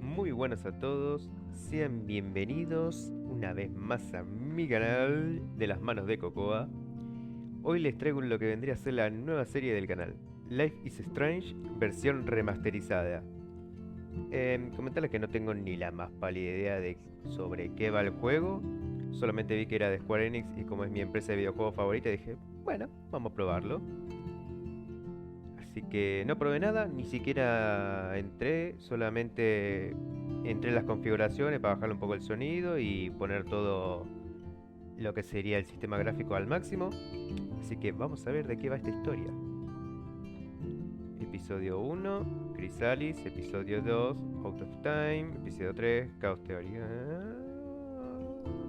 Muy buenas a todos, sean bienvenidos una vez más a mi canal de las manos de Cocoa. Hoy les traigo lo que vendría a ser la nueva serie del canal, Life is Strange, versión remasterizada. Comentarles que no tengo ni la más pálida idea de sobre qué va el juego. Solamente vi que era de Square Enix y como es mi empresa de videojuegos favorita dije, bueno, vamos a probarlo. Así que no probé nada, ni siquiera entré, solamente entré en las configuraciones para bajarle un poco el sonido y poner todo lo que sería el sistema gráfico al máximo. Así que vamos a ver de qué va esta historia. Episodio 1, Chrysalis. Episodio 2, Out of Time. Episodio 3, Caos Teoría.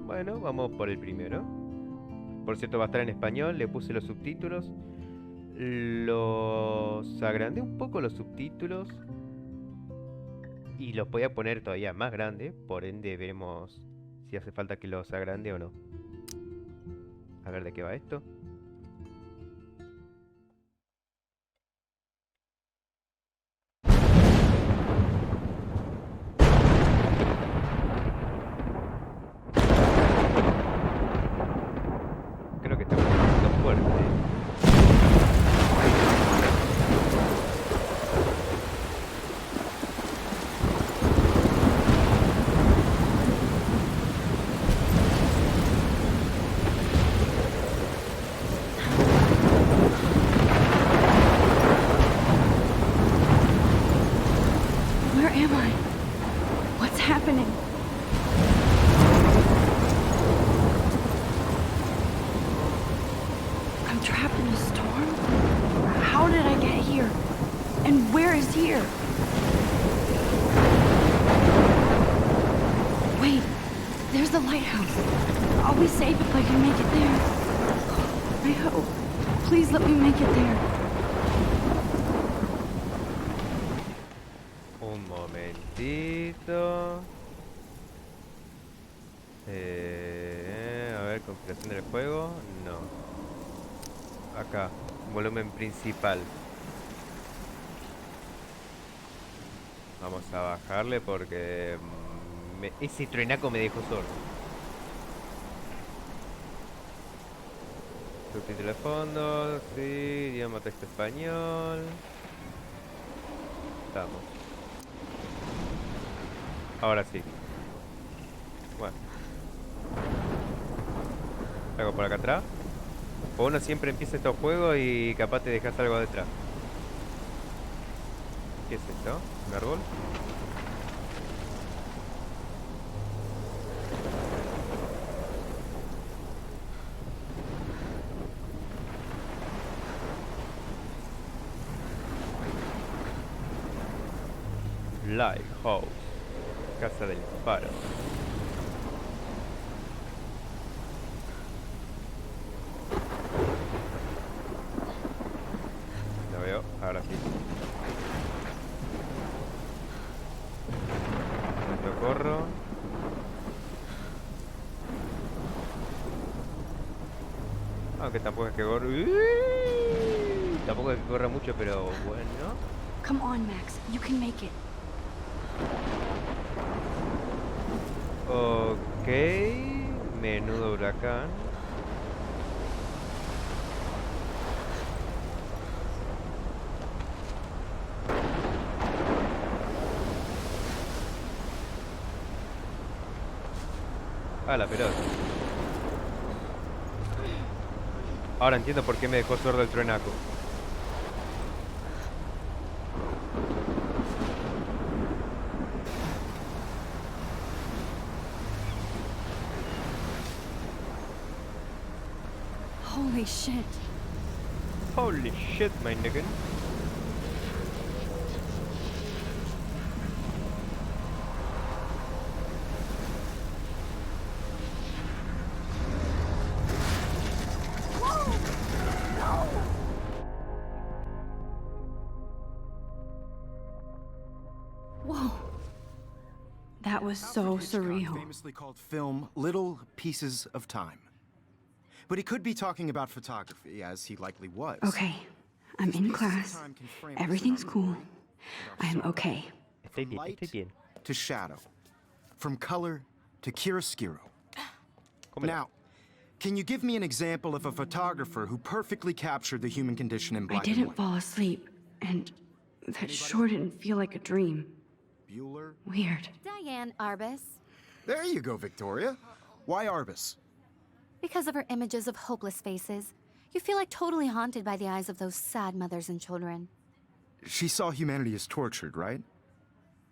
Bueno, vamos por el primero. Por cierto, va a estar en español, le puse los subtítulos. Los agrandé un poco los subtítulos y los voy a poner todavía más grande, por ende veremos si hace falta que los agrande o no. A ver de qué va esto. Creo que está un poquito fuerte. Where am I? What's happening? I'm trapped in a storm? How did I get here? And where is here? Wait, there's the lighthouse. I'll be safe if I can make it there. I hope. Please let me make it there. Un momentito. A ver, configuración del juego. No. Acá, volumen principal. Vamos a bajarle porque ese truenaco me dejó sordo. Subtítulo de fondo, sí, idioma texto español. Estamos. Ahora sí. Bueno. Algo por acá atrás. O uno siempre empieza estos juegos y capaz te dejas algo detrás. ¿Qué es esto? ¿Un árbol? Lighthouse. Casa del faro. Lo veo, ahora sí. Lo corro. Aunque tampoco es que corra. Tampoco es que corra mucho, pero bueno. Come on, Max. You can make it. Ok. Menudo huracán. Ah, la pelota. Ahora entiendo por qué me dejó sordo el truenaco. Holy shit. Holy shit, my nigga. That was so surreal. Famously called film Little Pieces of Time. But he could be talking about photography, as he likely was. Okay, I'm in class. Everything's cool. I'm okay. Estoy bien, estoy bien. To shadow, from color to chiaroscuro. Cómela. Now, can you give me an example of a photographer who perfectly captured the human condition in I black and didn't white? fall asleep, and that sure didn't feel like a dream. Bueller? Weird. Diane Arbus. There you go, Victoria. Why Arbus? Because of her images of hopeless faces, you feel like totally haunted by the eyes of those sad mothers and children. She saw humanity as tortured, right?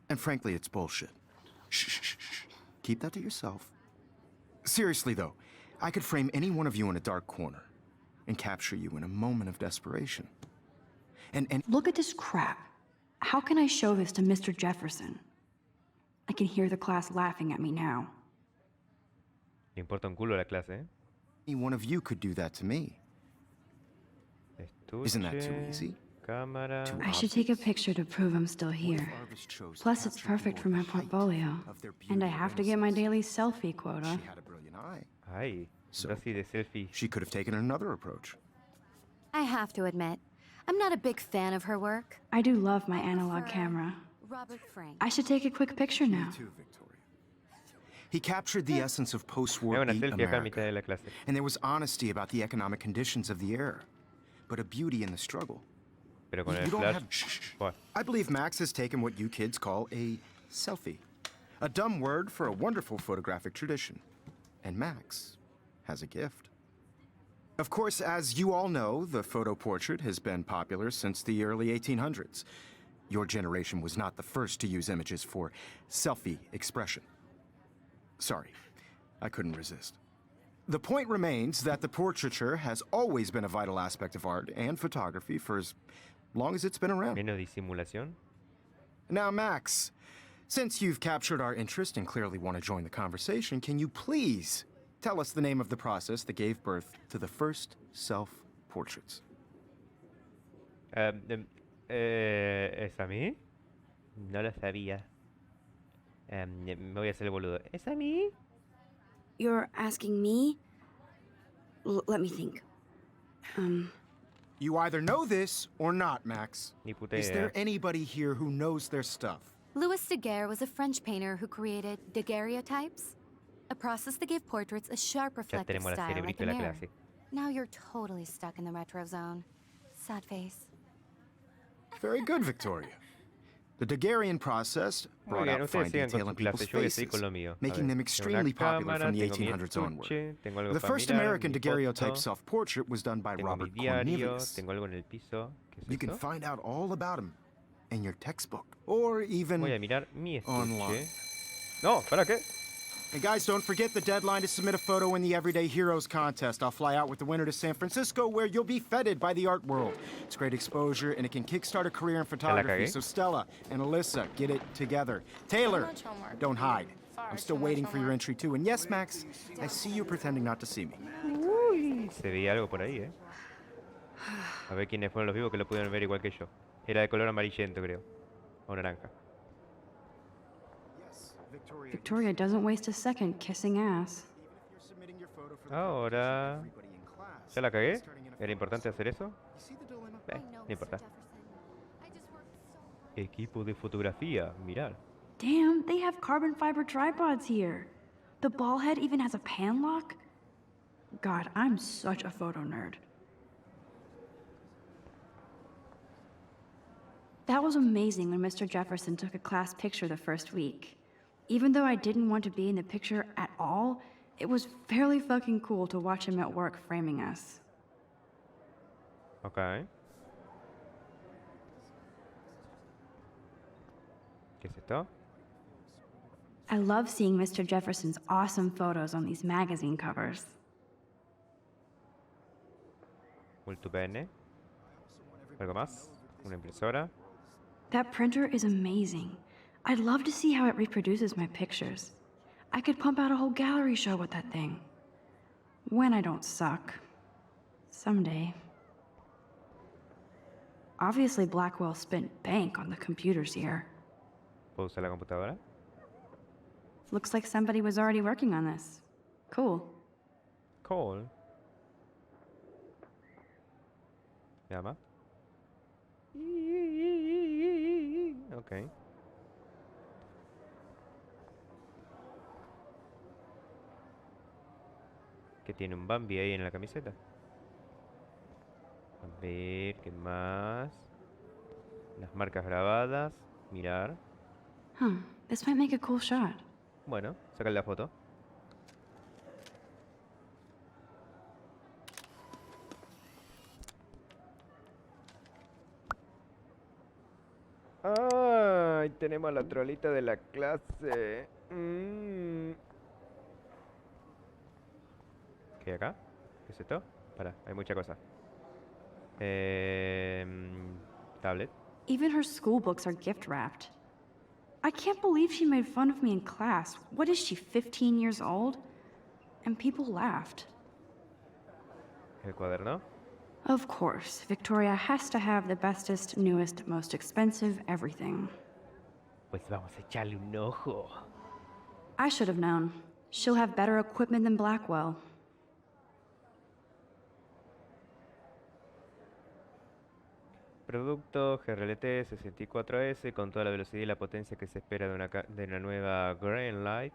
And frankly, it's bullshit. Shh, shh, shh, shh. Keep that to yourself. Seriously, though, I could frame any one of you in a dark corner and capture you in a moment of desperation. And Look at this crap. How can I show this to Mr. Jefferson? I can hear the class laughing at me now. Le importa un culo la clase, ¿eh? any one of you could do that to me. Isn't that too Estuche, easy? cámara. Too I should take a picture to prove I'm still here. Plus, it's perfect for my portfolio. And I have to get my daily selfie quota. She had a brilliant eye. Ay, So- así de selfie. She could have taken another approach. I have to admit, I'm not a big fan of her work. I do love my analog camera. Robert Frank. I should take a quick picture now. Too, Victoria. He captured the essence of Me post-war hago una beat selfie acá a mitad de America, la clase. and there was honesty about the economic conditions of the era, but a beauty in the struggle. Pero con You el don't flash. have. Shh, shh, shh. What? I believe Max has taken what you kids call a selfie, a dumb word for a wonderful photographic tradition, and Max has a gift. Of course, as you all know, the photo portrait has been popular since the early 1800s. Your generation was not the first to use images for selfie expression. Sorry, I couldn't resist. The point remains that the portraiture has always been a vital aspect of art and photography for as long as it's been around. Menos disimulación. Now, Max, since you've captured our interest and clearly want to join the conversation, can you please tell us the name of the process that gave birth to the first self-portraits? ¿Es a mí? No lo sabía. Me voy a hacer el boludo. ¿Es a mí? You're asking me? Let me think. You either know this or not, Max. Ni puta Is idea. there anybody here who knows their stuff? Louis Daguerre was a French painter who created daguerreotypes, a process that gave portraits a sharp Ya reflective tenemos la style like cerebrito a de la mirror. clase. Now you're totally stuck in the retro zone. Sad face. Very good, Victoria. The Daguerrean process brought bien, out ustedes fine sigan detail con in su clase, people's yo voy a seguir faces, con lo mío. A making ver, them tengo extremely la popular cámara, from the tengo mi 1800s onward. estuche, tengo algo The para first mirar, American mi daguerreotype foto, self-portrait was done by tengo mi Robert diario, Cornelius. tengo algo en el piso. ¿Qué You es can eso? find out all about him in your textbook, or even Voy a mirar mi online. estuche. No, ¿para qué? And guys, don't forget the deadline to submit a photo in the Everyday Heroes contest. I'll fly out with the winner to San Francisco, where you'll be feted by the art world. It's great exposure, and it can kickstart a career in photography. cagué. So Stella and Alyssa, get it together. Taylor, don't hide. I'm still waiting for your entry too. And yes, Max, I see you pretending not to see me. Uy, se veía algo por ahí, ¿eh? A ver quiénes fueron los vivos que lo pudieron ver igual que yo. Era de color amarillento, creo. O naranja. Victoria doesn't waste a second kissing ass. Ahora... ¿Ya la cagué? ¿Era importante hacer eso? I know, No Mr. importa. Jefferson. I just worked so hard. Equipo de fotografía, mirar. Damn, they have carbon fiber tripods here. The ball head even has a pan lock? God, I'm such a photo nerd. That was amazing when Mr. Jefferson took a class picture the first week. Even though I didn't want to be in the picture at all, it was fairly fucking cool to watch him at work framing us. Ok. ¿Qué es esto? I love seeing Mr. Jefferson's awesome photos on these magazine covers. Molto bene. ¿Algo más? ¿Una impresora? That printer is amazing. I'd love to see how it reproduces my pictures. I could pump out a whole gallery show with that thing. When I don't suck. Someday. Obviously, Blackwell spent bank on the computers here. ¿Puedo usar la computadora? Looks like somebody was already working on this. Cool. Call. Llama. Ok. Que tiene un Bambi ahí en la camiseta. A ver, ¿qué más? Las marcas grabadas. Mirar. Huh, this might make a cool shot. Bueno, sacar la foto. ¡Ay! Tenemos a la trolita de la clase. ¿Qué hay acá? ¿Qué es esto? Para, hay mucha cosa. Tablet. Even her school books are gift wrapped. I can't believe she made fun of me in class. What is she, 15 years old? And people laughed. El cuaderno. Of course, Victoria has to have the bestest, newest, most expensive everything. Pues vamos a echarle un ojo. I should have known. She'll have better equipment than Blackwell. Producto GRLT 64S con toda la velocidad y la potencia que se espera de una nueva Greenlight.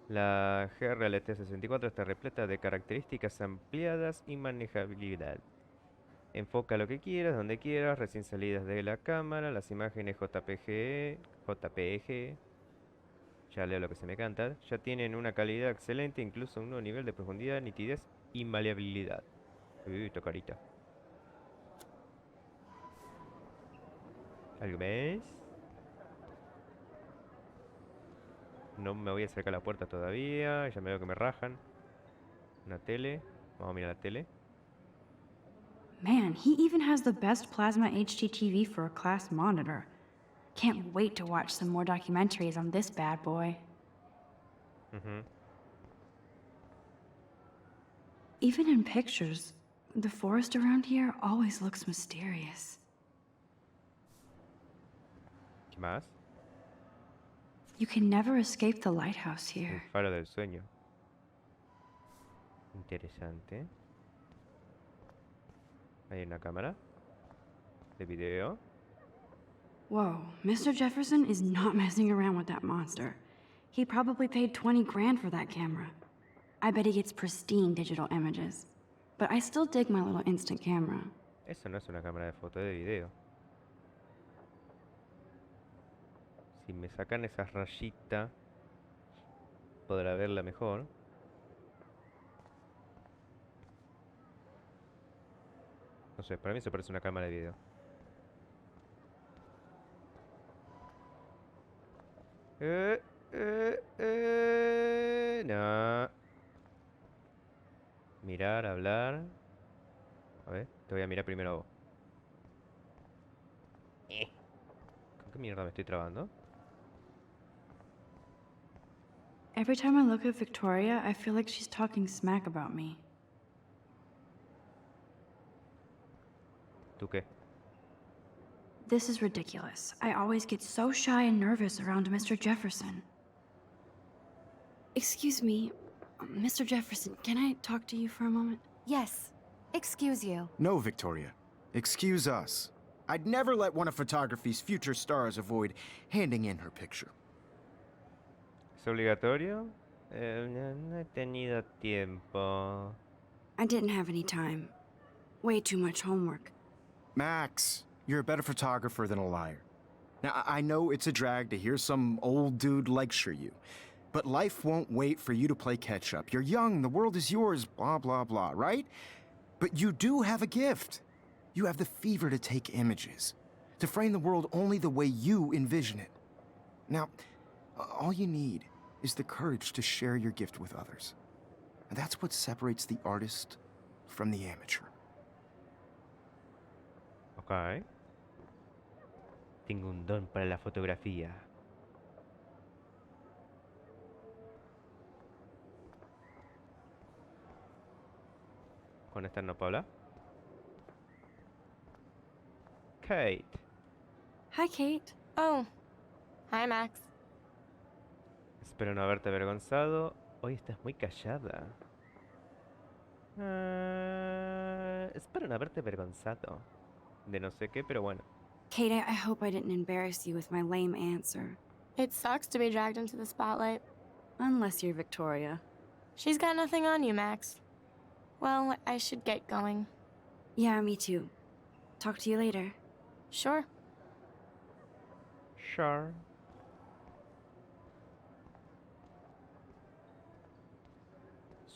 La GRLT 64 está repleta de características ampliadas y manejabilidad. Enfoca lo que quieras, donde quieras, recién salidas de la cámara, las imágenes JPG, ya leo lo que se me canta, ya tienen una calidad excelente, incluso un nuevo nivel de profundidad, nitidez y maleabilidad. Uy, carita. ¿Algo más? No me voy a acercar a la puerta todavía, ya me veo que me rajan. Una tele, vamos a mirar la tele. Man, he even has the best plasma HDTV for a class monitor. Can't wait to watch some more documentaries on this bad boy. Even in pictures, the forest around here always looks mysterious. ¿Qué más? You can never escape the lighthouse El here. faro del sueño. Interesante. Hay una cámara de video. Whoa, Mr. Jefferson is not messing around with that monster. He probably paid 20 grand for that camera. I bet he gets pristine digital images. But I still dig my little instant camera. Eso no es una cámara de foto, de video. Si me sacan esa rayita, podrá verla mejor. No sé, para mí eso parece una cámara de video. No. Mirar, hablar. A ver, te voy a mirar primero a vos. ¿Con qué mierda me estoy trabando? Every time I look at Victoria, I feel like she's talking smack about me. ¿Tú qué? This is ridiculous. I always get so shy and nervous around Mr. Jefferson. Excuse me, Mr. Jefferson, can I talk to you for a moment? Yes. Excuse you. No, Victoria. Excuse us. I'd never let one of photography's future stars avoid handing in her picture. ¿Es obligatorio? No he tenido tiempo. I didn't have any time. Way too much homework. Max, you're a better photographer than a liar. Now, I know it's a drag to hear some old dude lecture you, but life won't wait for you to play catch-up. You're young, the world is yours, blah, blah, blah, right? But you do have a gift. You have the fever to take images, to frame the world only the way you envision it. Now, all you need is the courage to share your gift with others. And that's what separates the artist from the amateur. Ok. Tengo un don para la fotografía. Con esta no puedo hablar. Kate. Hi, Kate. Oh. Hi, Max. Espero no haberte avergonzado. Hoy estás muy callada. Espero no haberte avergonzado. De no sé qué, pero bueno. Kate, I hope I didn't embarrass you with my lame answer. It sucks to be dragged into the spotlight. Unless you're Victoria. She's got nothing on you, Max. Well, I should get going. Yeah, me too. Talk to you later. Sure. Sure.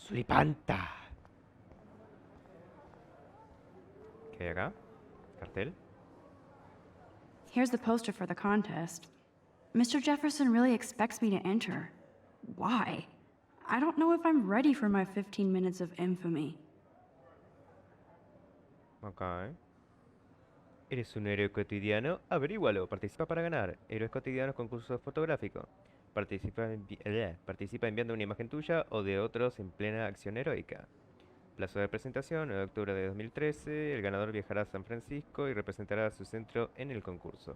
Suripanta. ¿Qué hay acá? ¿Cartel? Here's the poster for the contest. Mr. Jefferson really expects me to enter. Why? I don't know if I'm ready for my 15 minutes of infamy. Ok. ¿Eres un héroe cotidiano? Averígualo. Participa para ganar. Héroes cotidianos, concurso fotográfico. Participa enviando una imagen tuya o de otros en plena acción heroica. Plazo de presentación, 9 de octubre de 2013. El ganador viajará a San Francisco y representará a su centro en el concurso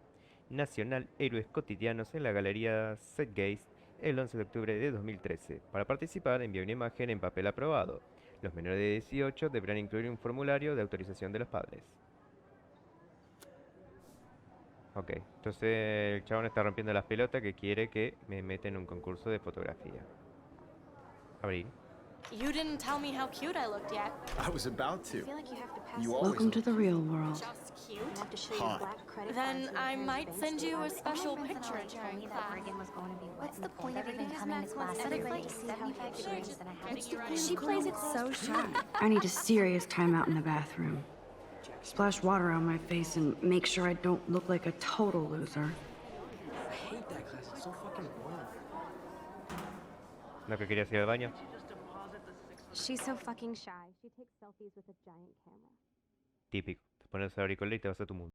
nacional Héroes Cotidianos en la Galería Setgeist el 11 de octubre de 2013. Para participar, envía una imagen en papel aprobado. Los menores de 18 deberán incluir un formulario de autorización de los padres. Ok, entonces el chabón está rompiendo las pelotas que quiere que me meta en un concurso de fotografía. Abrir. You didn't tell me how cute I looked yet. I was about to. You always Welcome to the real world. Just cute. hot. Then I might send you a special picture during class. What's the point of even coming to class Edit anyway? like 75 degrees and a half. She plays it so shy. I need a serious timeout in the bathroom. Splash water on my face and make sure I don't look like a total loser. I hate that class. It's so fucking boring. ¿No que querías ir al baño? She's so fucking shy. She takes selfies with a giant camera. Típico. Te pones el auricular y te vas a tu mundo.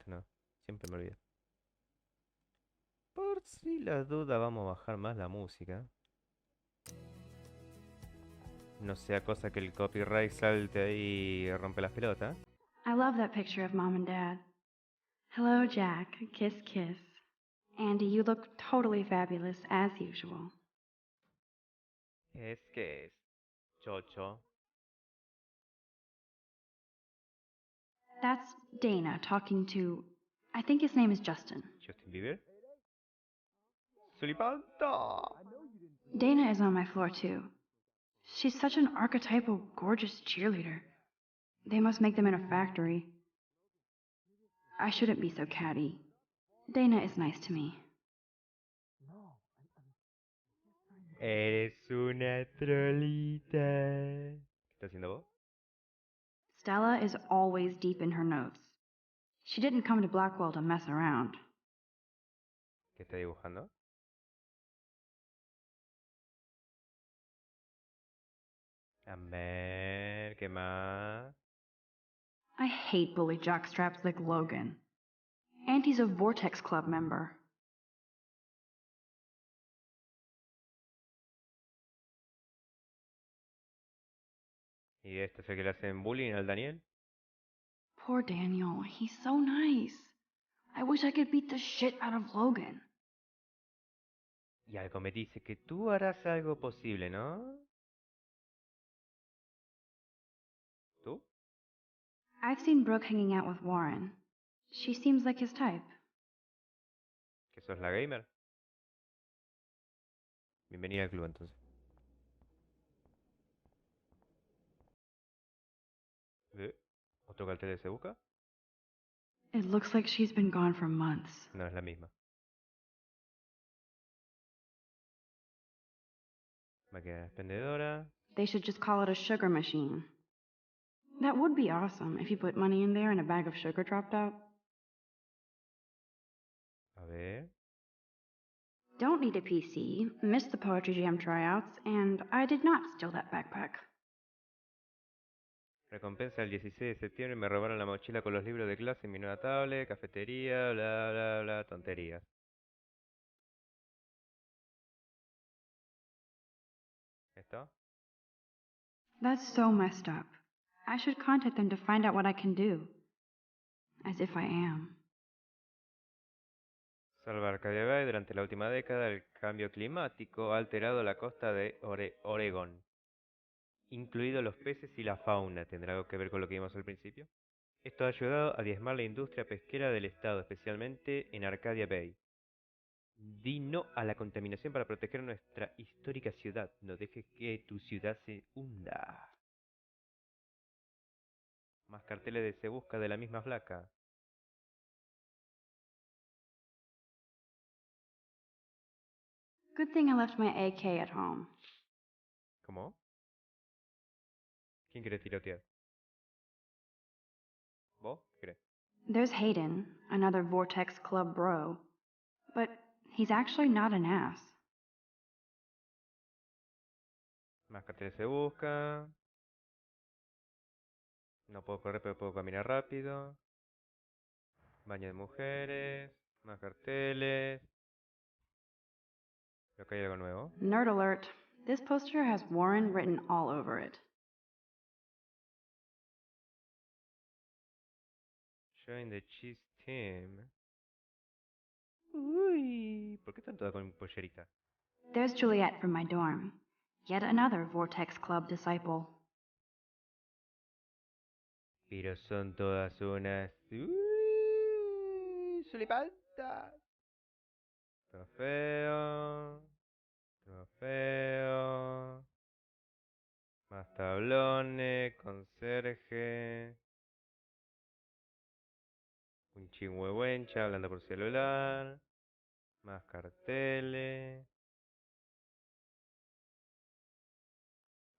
No, siempre me olvido. Por si la duda, vamos a bajar más la música. No sea cosa que el copyright salte ahí y rompe las pelotas. I love that picture of Mom and Dad. Hello, Jack. Kiss, kiss. Andy, you look totally fabulous, as usual. Es que es chocho. That's Dana talking to... I think his name is Justin. Justin Bieber. ¡Suripanta! Dana is on my floor, too. She's such an archetypal, gorgeous cheerleader. They must make them in a factory. I shouldn't be so catty. Dana is nice to me. Eres una trolita. ¿Qué estás haciendo vos? Stella is always deep in her notes. She didn't come to Blackwell to mess around. ¿Qué está dibujando? A ver, ¿qué más? I hate bully jockstraps like Logan. And he's a Vortex Club member. ¿Y este es el que le hacen bullying al Daniel? Poor Daniel, he's so nice. I wish I could beat the shit out of Logan. Y algo me dice que tú harás algo posible, ¿no? ¿Tú? I've seen Brooke hanging out with Warren. She seems like his type. ¿Que sos la gamer? Bienvenida al club entonces. ¿Otro cartel de se busca? It looks like she's been gone for months. No es la misma. Máquina expendedora. They should just call it a sugar machine. That would be awesome if you put money in there and a bag of sugar dropped out. A ver. Don't need a PC, missed the Poetry Jam tryouts, and I did not steal that backpack. Recompensa el 16 de septiembre. Me robaron la mochila con los libros de clase, mi nueva tablet, cafetería, bla bla bla, tonterías. ¿Esto? That's so messed up. I should contact them to find out what I can do. As if I am. Salva Arcadia Bay. Durante la última década, el cambio climático ha alterado la costa de Oregón, incluidos los peces y la fauna. ¿Tendrá algo que ver con lo que vimos al principio? Esto ha ayudado a diezmar la industria pesquera del estado, especialmente en Arcadia Bay. Di no a la contaminación para proteger nuestra histórica ciudad. No dejes que tu ciudad se hunda. Más carteles de se busca de la misma flaca. Good thing I left my AK at home. ¿Cómo? ¿Quién quiere tirotear? ¿Vos? ¿Qué crees? There's Hayden, another Vortex Club bro. But he's actually not an ass. Más carteles se busca. No puedo correr, pero puedo caminar rápido. Baño de mujeres. Más carteles. Creo que hay algo nuevo. Nerd alert. This poster has Warren written all over it. Join the cheese team. Uy, ¿por qué están todas con pollerita? There's Juliet from my dorm. Yet another Vortex Club disciple. Pero son todas unas... Uy, sulipantas. Trofeo. Trofeo. Más tablones. Conserje. Un chingüehuencha hablando por celular. Más carteles.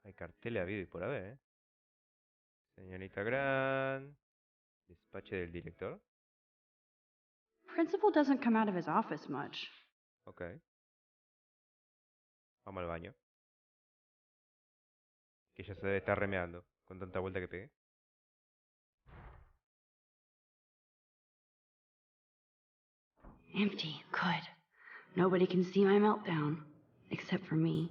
Hay carteles habido y por haber, ¿eh? Señorita Gran. Despache del director. Principal doesn't come out of his office much. Ok. Vamos al baño. Que ya se debe estar remeando. Con tanta vuelta que pegué. Empty. Good. Nobody can see my meltdown. Except for me.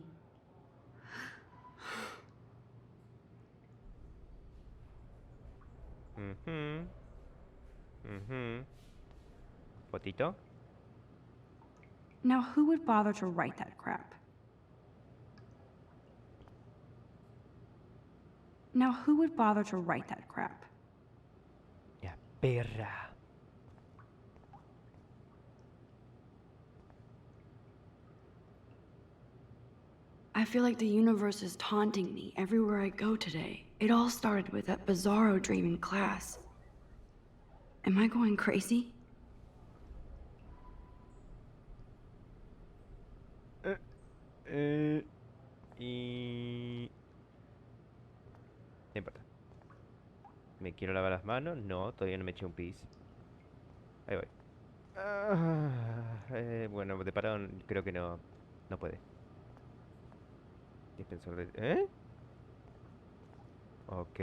Fotito. Now, who would bother to write that crap? Now, who would bother to write that crap? La perra. I feel like the universe is taunting me everywhere I go today. It all started with that bizarro dream in class. Am I going crazy? Y... No importa. ¿Me quiero lavar las manos? No, todavía no me eché un pis. Ahí voy. Bueno, de parado creo que no puede. Dispensor de... ¿Eh? Ok.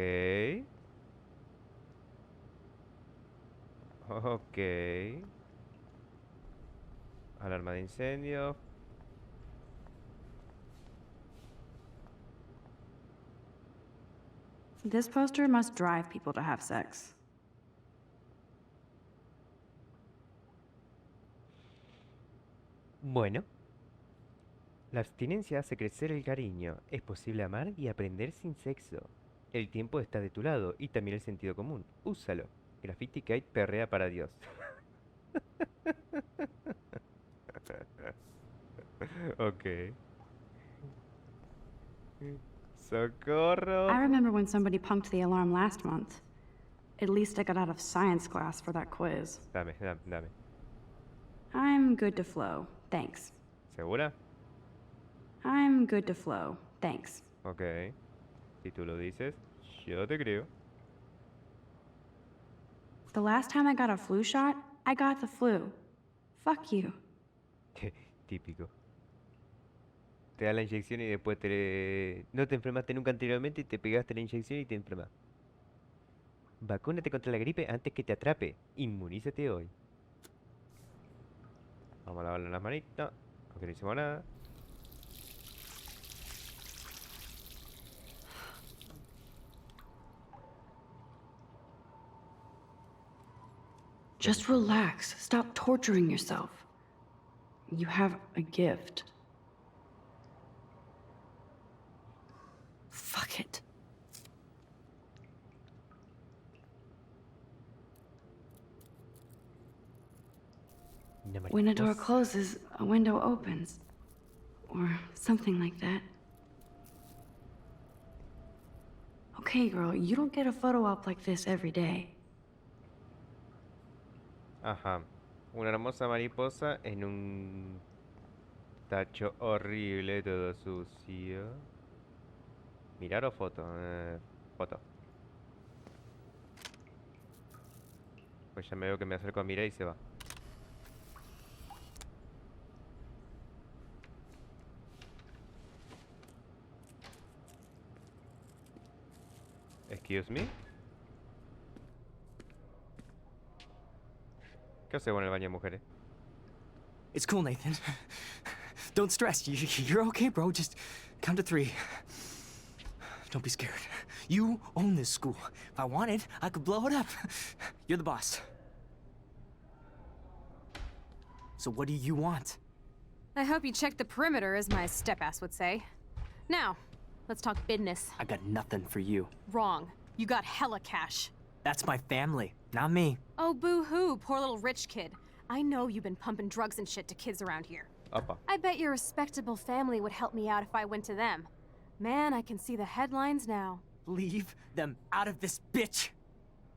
Ok. Alarma de incendio. This poster must drive people to have sex. Bueno. La abstinencia hace crecer el cariño. Es posible amar y aprender sin sexo. El tiempo está de tu lado y también el sentido común. Úsalo. Graffiti Kate perrea para Dios. Ok. Socorro. I remember when somebody punked the alarm last month. At least I got out of science class for that quiz. Dame, dame, dame. I'm good to flow, thanks. ¿Segura? I'm good to flow, thanks. Ok. Si tú lo dices, yo te creo. The last time I got a flu shot, I got the flu. Fuck you. Típico. Te da la inyección y después no te enfermaste nunca anteriormente y te pegaste la inyección y te enfermas. Vacúnate contra la gripe antes que te atrape. Inmunízate hoy. Vamos a lavarle las manitas. Aunque no hicimos nada. Just relax. Stop torturing yourself. You have a gift. Fuck it. When a door closes, a window opens. Or something like that. Okay, girl, you don't get a photo op like this every day. Ajá. Una hermosa mariposa en un tacho horrible, todo sucio. ¿Mirar o foto? Foto. Pues ya me veo que me acerco a mirar y se va. Excuse me. ¿Qué hace en el baño de mujeres? It's cool, Nathan. Don't stress. You're okay, bro. Just count to 3. Don't be scared. You own this school. If I wanted, I could blow it up. You're the boss. So what do you want? I hope you checked the perimeter, as my step-ass would say. Now, let's talk business. I got nothing for you. Wrong. You got hella cash. That's my family, not me. Oh, boo-hoo, poor little rich kid. I know you've been pumping drugs and shit to kids around here. Opa. I bet your respectable family would help me out if I went to them. Man, I can see the headlines now. Leave them out of this, bitch!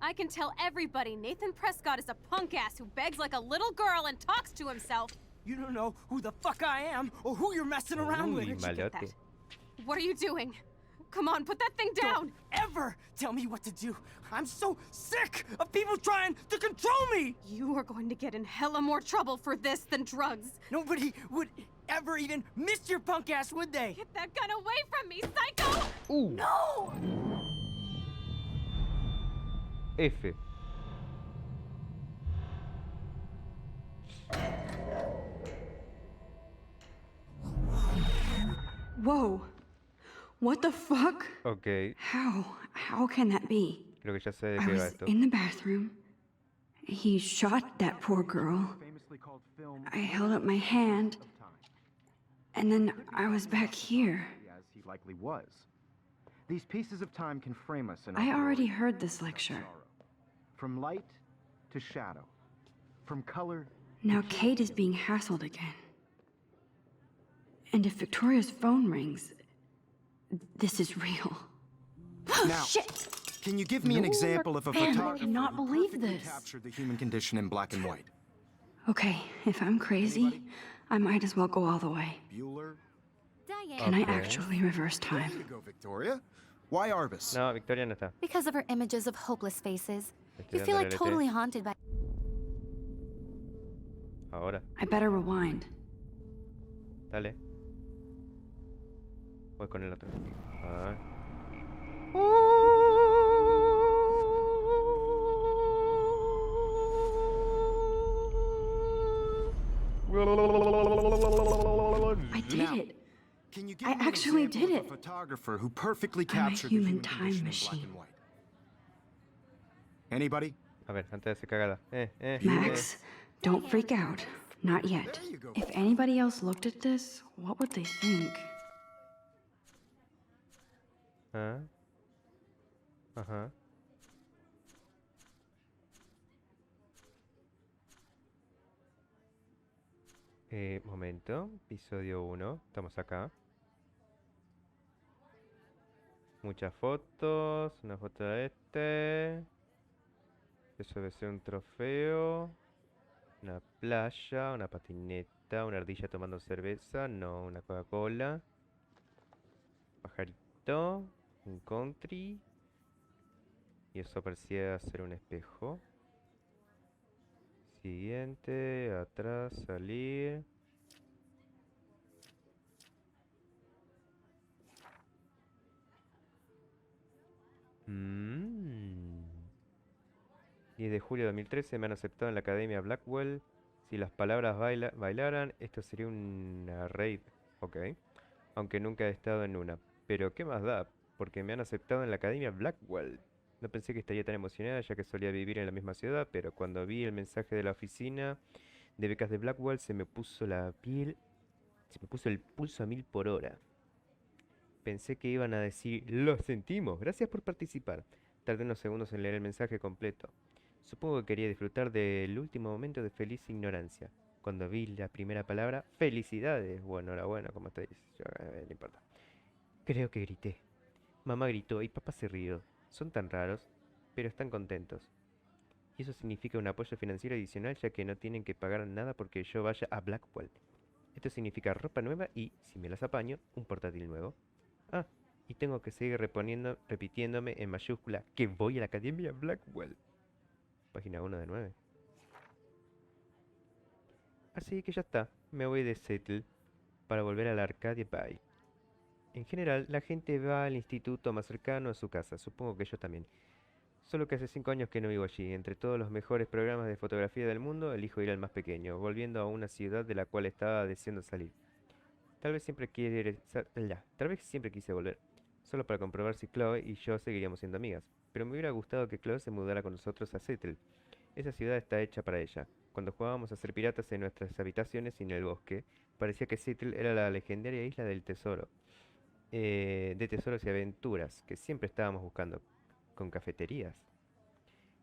I can tell everybody Nathan Prescott is a punk-ass who begs like a little girl and talks to himself. You don't know who the fuck I am or who you're messing around with. Uy, Where'd you get that? malote. What are you doing? Come on, put that thing down! Don't ever tell me what to do. I'm so sick of people trying to control me! You are going to get in hella more trouble for this than drugs. Nobody would ever even miss your punk ass, would they? Get that gun away from me, psycho! No! F. Whoa. What the fuck? Ok. How can that be? Creo que ya sé de I qué va was esto. in the bathroom. He shot that poor girl. Famously called film I held up my hand. of time, And then I was back here. as he likely was. These pieces of time can frame us in I our already glory heard this and lecture. sorrow. From light to shadow, from color. Now Kate is being hassled again. And if Victoria's phone rings, this is real. Now, Shit! can you give me an example of a Man, I photographer cannot who believe perfectly this. captured the human condition in black and white? Okay, if I'm crazy, I might as well go all the way. Bueller? Diane. Can I Okay. actually reverse There time? you go, Victoria. Why Arbus? No, Victoria no está. Because of her images of hopeless faces. Estoy You feel like dándole LT. totally haunted by... Ahora. I better rewind. Dale. Voy con el otro. A ver. I did Now, it. can you give I me an actually example did of it. a photographer who perfectly I'm a captured the human human time condition in black machine. and white? Anybody? A ver, antes de hacer cagada. Max, don't freak out. Not yet. There you go. If anybody else looked at this, what would they think? Ah, ajá. Momento. Episodio 1. Estamos acá. Muchas fotos. Una foto de este. Eso debe ser un trofeo. Una playa. Una patineta. Una ardilla tomando cerveza. No, una Coca-Cola. Pajarito. Un country. Y eso parecía ser un espejo. Siguiente. Atrás. Salir. Mmm. 10 de julio de 2013 me han aceptado en la Academia Blackwell. Si las palabras bailaran, esto sería una raid. Ok. Aunque nunca he estado en una. Pero ¿qué más da? Porque me han aceptado en la Academia Blackwell. No pensé que estaría tan emocionada ya que solía vivir en la misma ciudad, pero cuando vi el mensaje de la oficina de becas de Blackwell se me puso la piel, se me puso el pulso a 1000 por hora. Pensé que iban a decir, lo sentimos, gracias por participar. Tardé unos segundos en leer el mensaje completo. Supongo que quería disfrutar del último momento de feliz ignorancia. Cuando vi la primera palabra, felicidades. Bueno, enhorabuena, como te dices. No importa. Creo que grité. Mamá gritó y papá se rió. Son tan raros, pero están contentos. Y eso significa un apoyo financiero adicional ya que no tienen que pagar nada porque yo vaya a Blackwell. Esto significa ropa nueva y, si me las apaño, un portátil nuevo. Ah, y tengo que seguir repitiéndome en mayúscula que voy a la Academia Blackwell. Página 1 de 9. Así que ya está, me voy de Seattle para volver a la Arcadia Bay. En general, la gente va al instituto más cercano a su casa, supongo que yo también. Solo que hace 5 años que no vivo allí. Entre todos los mejores programas de fotografía del mundo, elijo ir al más pequeño, volviendo a una ciudad de la cual estaba deseando salir. Tal vez siempre quise volver, solo para comprobar si Chloe y yo seguiríamos siendo amigas. Pero me hubiera gustado que Chloe se mudara con nosotros a Seattle. Esa ciudad está hecha para ella. Cuando jugábamos a ser piratas en nuestras habitaciones y en el bosque, parecía que Seattle era la legendaria isla del tesoro. De tesoros y aventuras, que siempre estábamos buscando, con cafeterías.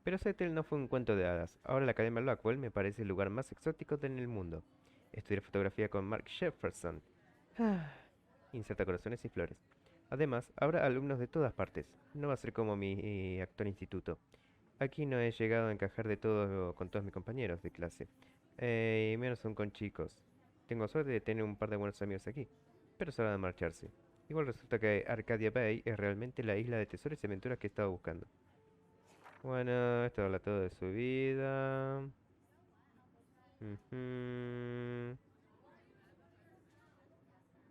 Pero Seattle no fue un cuento de hadas. Ahora la Academia Blackwell me parece el lugar más exótico en el mundo. Estudié fotografía con Mark Jefferson. Inserta corazones y flores. Además, habrá alumnos de todas partes. No va a ser como mi actual instituto. Aquí no he llegado a encajar de todo con todos mis compañeros de clase. Y menos son con chicos. Tengo suerte de tener un par de buenos amigos aquí. Pero es hora de marcharse. Igual resulta que Arcadia Bay es realmente la isla de tesoros y aventuras que he estado buscando. Bueno, esto habla todo de su vida. Ujú.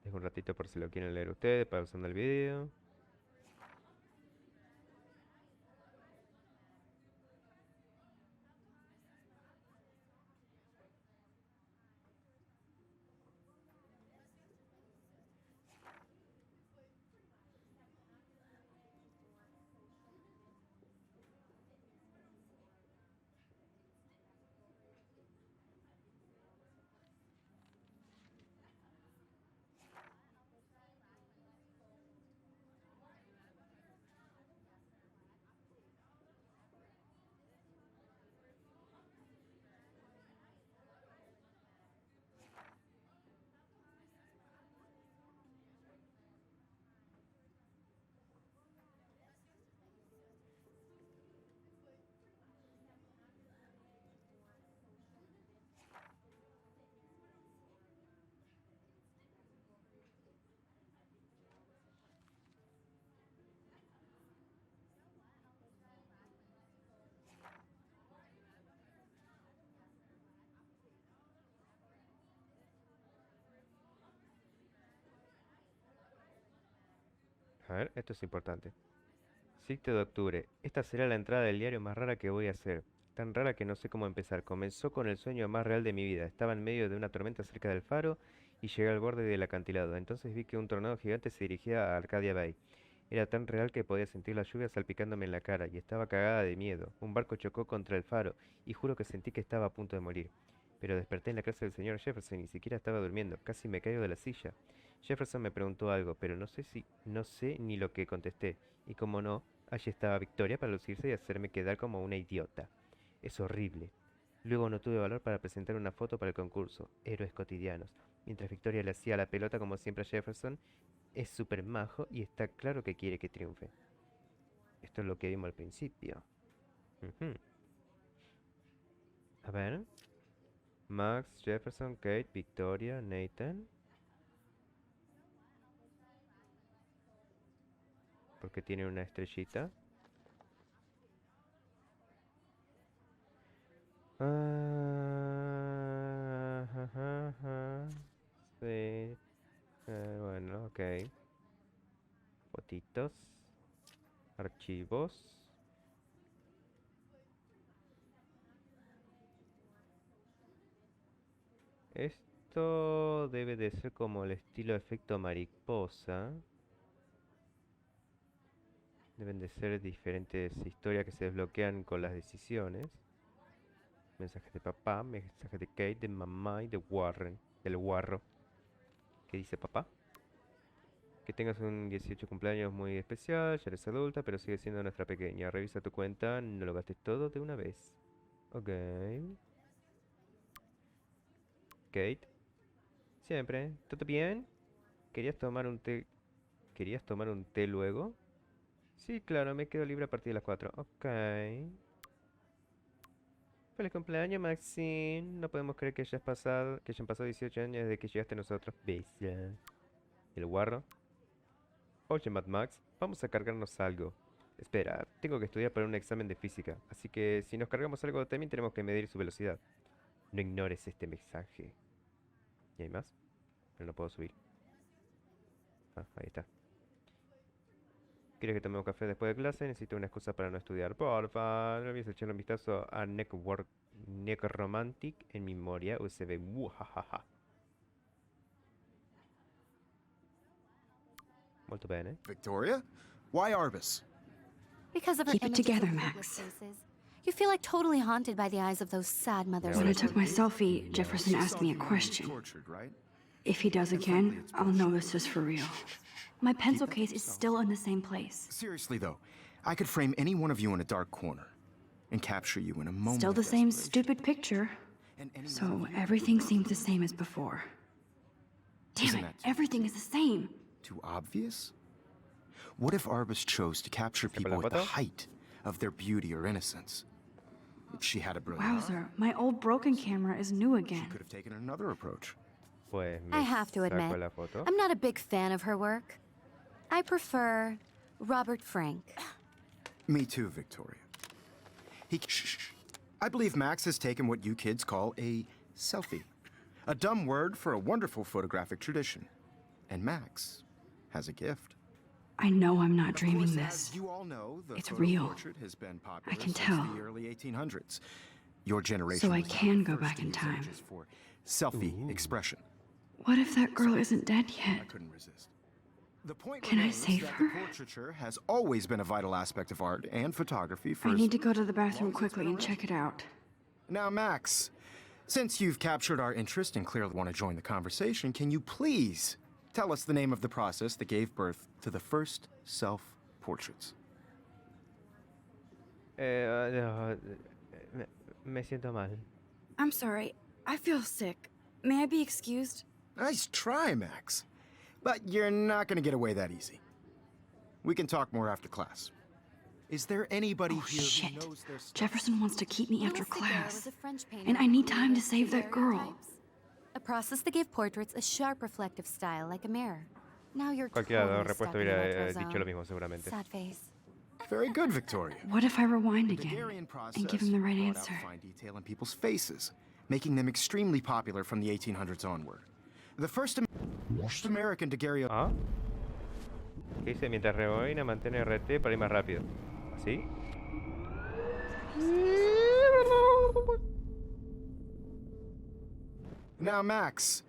Dejo un ratito por si lo quieren leer ustedes, pausando el video. A ver, esto es importante. 7 de octubre. Esta será la entrada del diario más rara que voy a hacer. tan rara que no sé cómo empezar. Comenzó con el sueño más real de mi vida. Estaba en medio de una tormenta cerca del faro y llegué al borde del acantilado. Entonces vi que un tornado gigante se dirigía a Arcadia Bay. Era tan real que podía sentir la lluvia salpicándome en la cara y estaba cagada de miedo. Un barco chocó contra el faro y juro que sentí que estaba a punto de morir. Pero desperté en la casa del señor Jefferson y ni siquiera estaba durmiendo. Casi me caigo de la silla. Jefferson me preguntó algo, pero no sé ni lo que contesté. Y como no, allí estaba Victoria para lucirse y hacerme quedar como una idiota. Es horrible. Luego no tuve valor para presentar una foto para el concurso, Héroes Cotidianos, mientras Victoria le hacía la pelota como siempre a Jefferson. Es súper majo y está claro que quiere que triunfe. Esto es lo que vimos al principio. Ujú. A ver. Max, Jefferson, Kate, Victoria, Nathan. Porque tiene una estrellita. Ah, ajá, ajá. Sí. Bueno, ok. Fotitos. Archivos. Esto debe de ser como el estilo efecto mariposa. Deben de ser diferentes historias que se desbloquean con las decisiones. Mensajes de papá, mensajes de Kate, de mamá y de Warren, del guarro. ¿Qué dice papá? Que tengas un 18 cumpleaños muy especial, ya eres adulta, pero sigue siendo nuestra pequeña. Revisa tu cuenta, no lo gastes todo de una vez. Ok. Kate. Siempre. ¿Todo bien? ¿Querías tomar un té? ¿Querías tomar un té luego? Sí, claro, me quedo libre a partir de las 4. Ok. Feliz cumpleaños, Maxine. No podemos creer que hayan pasado 18 años desde que llegaste a nosotros. Besos. El guarro. Oye, Mad Max, vamos a cargarnos algo. Espera, tengo que estudiar para un examen de física, así que si nos cargamos algo también tenemos que medir su velocidad. No ignores este mensaje. ¿Y hay más? Pero no puedo subir. Ah, ahí está. ¿Quieres que tomemos café después de clase? Necesito una excusa para no estudiar. Porfa, no olvides echarle un vistazo a Necromantic en memoria USB. Muajajaja. Molto bene. Victoria? Why Arbus? Because of her Keep it images together, of Max. hopeless faces. You feel like totally haunted by the eyes of those sad mothers When and I took my children. selfie, Jefferson asked me a question. Tortured, right? If he does again, I'll know this is for real. My pencil case is still in the same place. Seriously, though, I could frame any one of you in a dark corner and capture you in a moment. Still of the same desperation. stupid picture. And any one So of you everything could seems the same as before. Damn Isn't it, that everything is the same. too obvious? What if Arbus chose to capture ¿Se pone la people at the foto? height of their beauty or innocence? She had a brilliant eye. Wowzer, my old broken camera is new She again. could have taken another approach. Pues me I have to saco admit, la foto. I'm not a big fan of her work. I prefer Robert Frank. Me too, Victoria. Shh. I believe Max has taken what you kids call a selfie. A dumb word for a wonderful photographic tradition. And Max has a gift. I know I'm not Of dreaming course, this. as you all know, the It's photo real. portrait has been popular can since tell. the early 1800s. Your generation So I was the can go first back to in use time. images for selfie expression. What if that girl isn't dead I yet? couldn't resist. The point Can I remains save that her? the portraiture has always been a vital aspect of art and photography for I as need to go to the bathroom long as it's quickly been and check it out. Now, Max, since you've captured our interest and clearly want to join the conversation, can you please tell us the name of the process that gave birth to the first self-portraits? No, me siento mal. I'm sorry. I feel sick. May I be excused? Nice try, Max. But you're not going to get away that easy. We can talk more after class. Is there anybody Oh, here shit. who knows their stuff? Jefferson wants to keep me after Louis Daguerre class. was a French painter And I need who time to used save that girl. daguerreotypes, a process that gave portraits a sharp reflective style like a mirror. Now you're Cualquiera de los totally stuck repuestos in the hubiera retro dicho lo zone. mismo seguramente. Sad face. Very good, Victoria. What if I rewind The again Daguerrean process and give him the right brought out answer? fine detail in people's faces, making them extremely popular from the 1800s onward. The first American daguerreotype. ¿Ah? ¿Qué dice? Mientras rebobina, mantén RT para ir más rápido. ¿Así? Now, Max,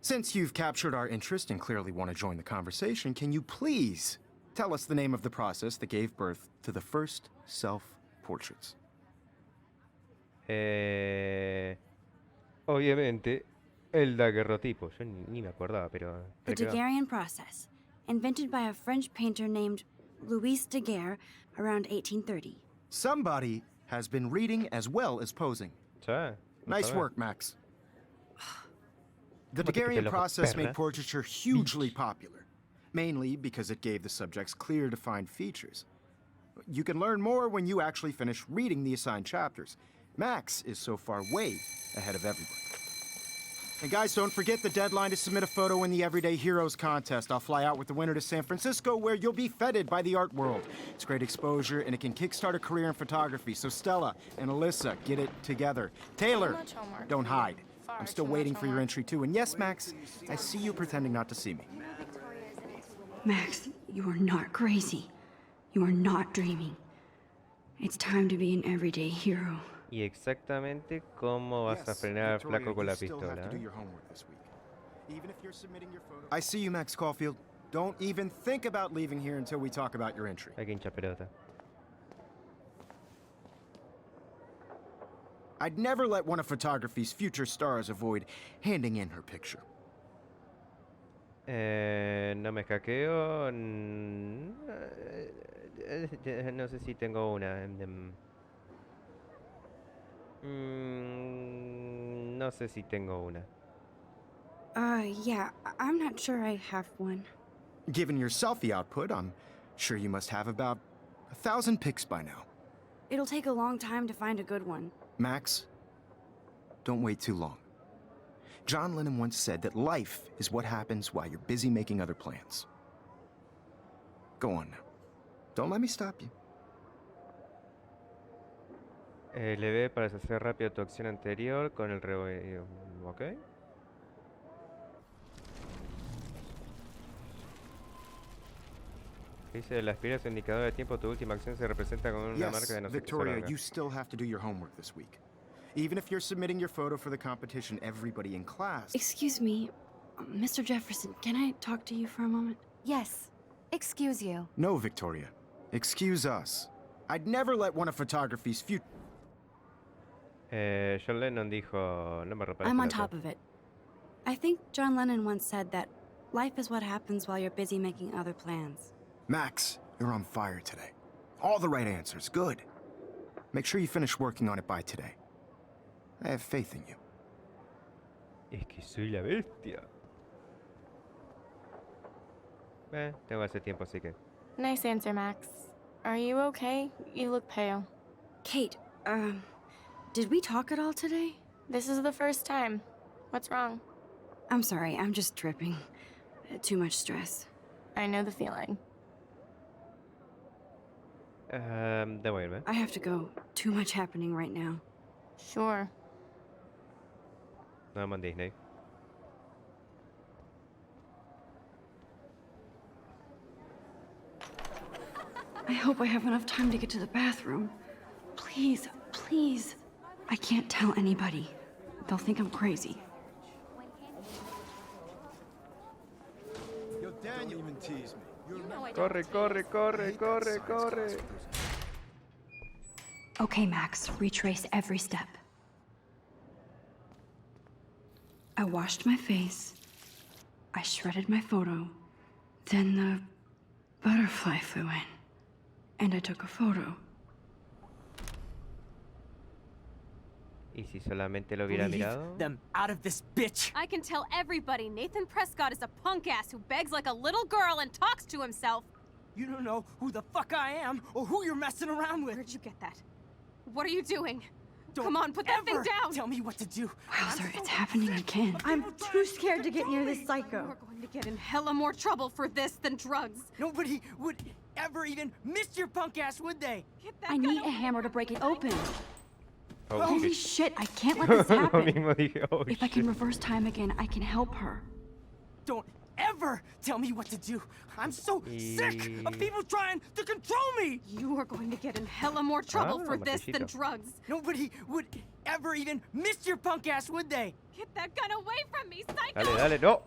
since you've captured our interest and clearly want to join the conversation, can you please tell us the name of the process that gave birth to the first self-portraits? Obviamente, el daguerrotipo. Yo ni me acordaba, pero... The creo que va. Daguerrean process, invented by a French painter named Louis Daguerre around 1830. Somebody has been reading as well as posing. Ya, Nice a ver. work, Max. The ¿Cómo te quité Daguerrean el ojo, process made perra? portraiture hugely popular, mainly because it gave the subjects clear, defined features. You can learn more when you actually finish reading the assigned chapters. Max is so far way ahead of everybody. And guys, don't forget the deadline to submit a photo in the Everyday Heroes contest. I'll fly out with the winner to San Francisco, where you'll be feted by the art world. It's great exposure, and it can kickstart a career in photography. So Stella and Alyssa, get it together. Taylor, much homework. don't hide. Far I'm still too waiting much for your homework. entry, too. And yes, Max, I see you pretending not to see me. Max, you are not crazy. You are not dreaming. It's time to be an everyday hero. Y exactamente cómo vas a Yes, frenar al Victoria, flaco con you la still have pistola. to do your homework this week. Even if you're submitting your photo... I see you, Max Caulfield. Don't even think about leaving here until we talk about your entry. Hay que hinchar pelota. I'd never let one of photography's future stars avoid handing in her picture. No me hackeo. No sé si tengo una. No sé si tengo una. Yeah, I'm not sure I have one. Given your selfie output, I'm sure you must have about 1,000 pics by now. It'll take a long time to find a good one. Max, don't wait too long. John Lennon once said that life is what happens while you're busy making other plans. Go on now. Don't let me stop you. LB para deshacer rápido tu acción anterior con el rebote. ¿Ok? Dice, la espiral es un indicador de tiempo. Tu última acción se representa con una marca Yes, de no sé qué Victoria, larga. you still have to do your homework this week. Even if you're submitting your photo for the competition, everybody in class... Excuse me, Mr. Jefferson, can I talk to you for a moment? Yes. Excuse you. No, Victoria. Excuse us. I'd never let one of photography's future... John Lennon dijo, no me rompa la I'm on pelota. top of it. I think John Lennon once said that life is what happens while you're busy making other plans. Max, you're on fire today. All the right answers. Good. Make sure you finish working on it by today. I have faith in you. Es que soy la bestia. Tengo hace tiempo, así que... Nice answer, Max. Are you okay? You look pale. Kate, did we talk at all today? This is the first time. What's wrong? I'm sorry, I'm just tripping. Too much stress. I know the feeling. Debo irme. I have to go. Too much happening right now. Sure. Nos vemos en Disney. I hope I have enough time to get to the bathroom. Please, please. I can't tell anybody. They'll think I'm crazy. Yo, Daniel, even tease me. Corre, corre, corre, corre, corre. Okay, Max, retrace every step. I washed my face. I shredded my photo. Then the butterfly flew in. And I took a photo. ¿Y si solamente lo hubiera Leave mirado? them out of this bitch. I can tell everybody Nathan Prescott is a punk ass who begs like a little girl and talks to himself. You don't know who the fuck I am or who you're messing around with. Where'd you get that? What are you doing? Don't Come on, put that thing ever down! Tell me what to do. Wowzer, it's happening again. I'm too scared to get near this You psycho. are going to get in hella more trouble for this than drugs. Nobody would ever even miss your punk ass, would they? Get that I guy need a away hammer to from break me. it open. Oh, Holy shit. shit, I can't let this Lo happen. mismo dije, oh, If I can shit. reverse time again, I can help her. Don't ever tell me what to do. I'm so sick of people trying to control me. You are going to get in hella more trouble for this than Martillito. drugs. Nobody would ever even miss your punk ass, would they? Get that gun away from me, psycho! Dale, dale, no.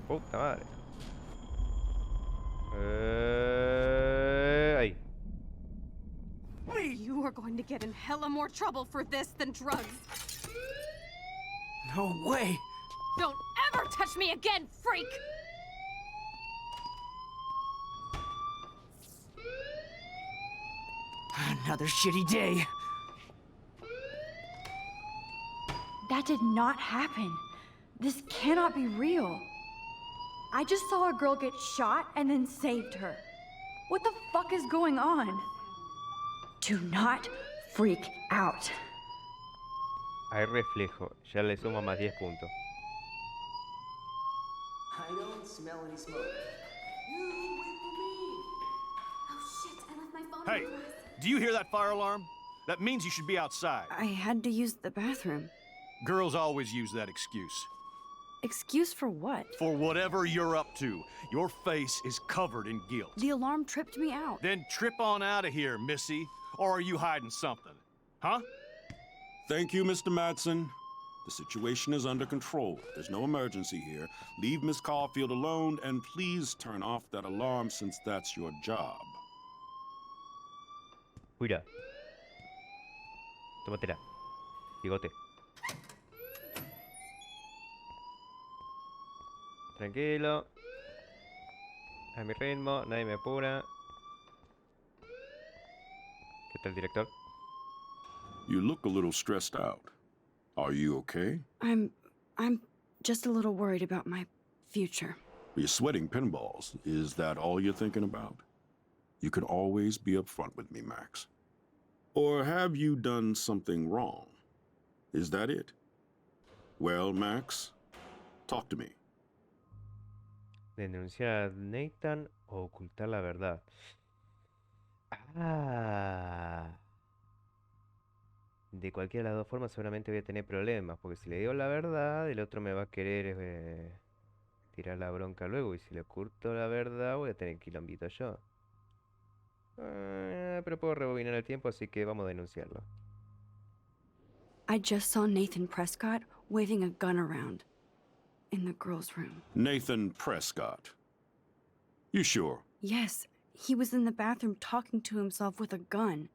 Puta madre. Ahí. You are going to get in hella more trouble for this than drugs. No way. Don't ever touch me again, freak! Another shitty day. That did not happen. This cannot be real. I just saw a girl get shot and then saved her. What the fuck is going on? Do not freak out. Hay reflejo. Ya le sumo más 10 puntos. I don't smell any smoke. Hey, do you hear that fire alarm? That means you should be outside. I had to use the bathroom. Girls always use that excuse. Excuse for what? For whatever you're up to, your face is covered in guilt. The alarm tripped me out. Then trip on out of here, Missy. Or are you hiding something? Huh? Thank you, Mr. Madsen. The situation is under control. There's no emergency here. Leave Miss Caulfield alone, and please turn off that alarm since that's your job. Cuida. Tómatela. Bigote. Tranquilo. A mi ritmo, nadie me apura. ¿Qué tal, director? You look a little stressed out. Are you okay? I'm just a little worried about my future. You're sweating pinballs. Is that all you're thinking about? You can always be upfront with me, Max. Or have you done something wrong? Is that it? Well, Max, talk to me. Denunciar a Nathan o ocultar la verdad. Ah. De cualquiera de las dos formas seguramente voy a tener problemas, porque si le digo la verdad, el otro me va a querer tirar la bronca luego, y si le oculto la verdad, voy a tener quilombito yo. Pero puedo rebobinar el tiempo, así que vamos a denunciarlo. I just saw Nathan Prescott waving a gun around in the girls' room. Nathan Prescott. You sure? Yes, he was in the bathroom talking to himself with a gun.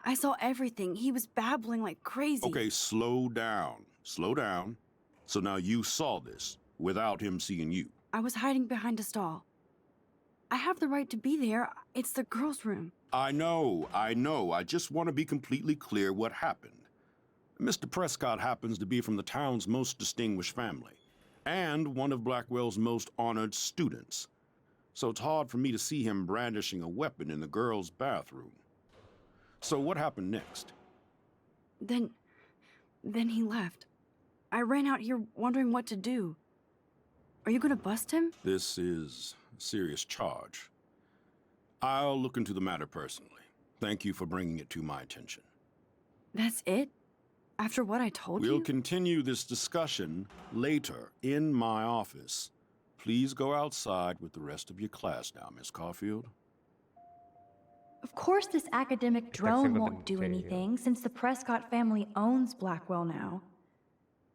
I saw everything. He was babbling like crazy. Okay, slow down. Slow down. So now you saw this without him seeing you. I was hiding behind a stall. I have the right to be there. It's the girls' room. I know. I just want to be completely clear what happened. Mr. Prescott happens to be from the town's most distinguished family, and one of Blackwell's most honored students. So it's hard for me to see him brandishing a weapon in the girls' bathroom. So what happened next? Then he left. I ran out here wondering what to do. Are you gonna bust him? This is a serious charge. I'll look into the matter personally. Thank you for bringing it to my attention. That's it? After what I told you? We'll continue this discussion later in my office. Please go outside with the rest of your class now, Miss Caulfield. Of course this academic drone won't do serio. anything, since the Prescott family owns Blackwell now.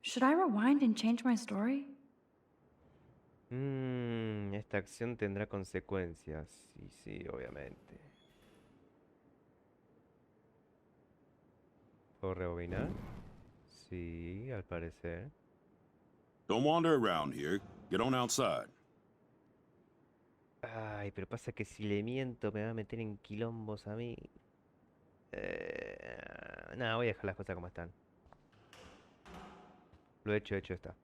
Should I rewind and change my story? Esta acción tendrá consecuencias. Sí, sí, obviamente. ¿Puedo rebobinar? Sí, al parecer. Don't wander around here. Get on outside. Ay, pero pasa que si le miento me va a meter en quilombos a mí. Nada, voy a dejar las cosas como están. Lo hecho está.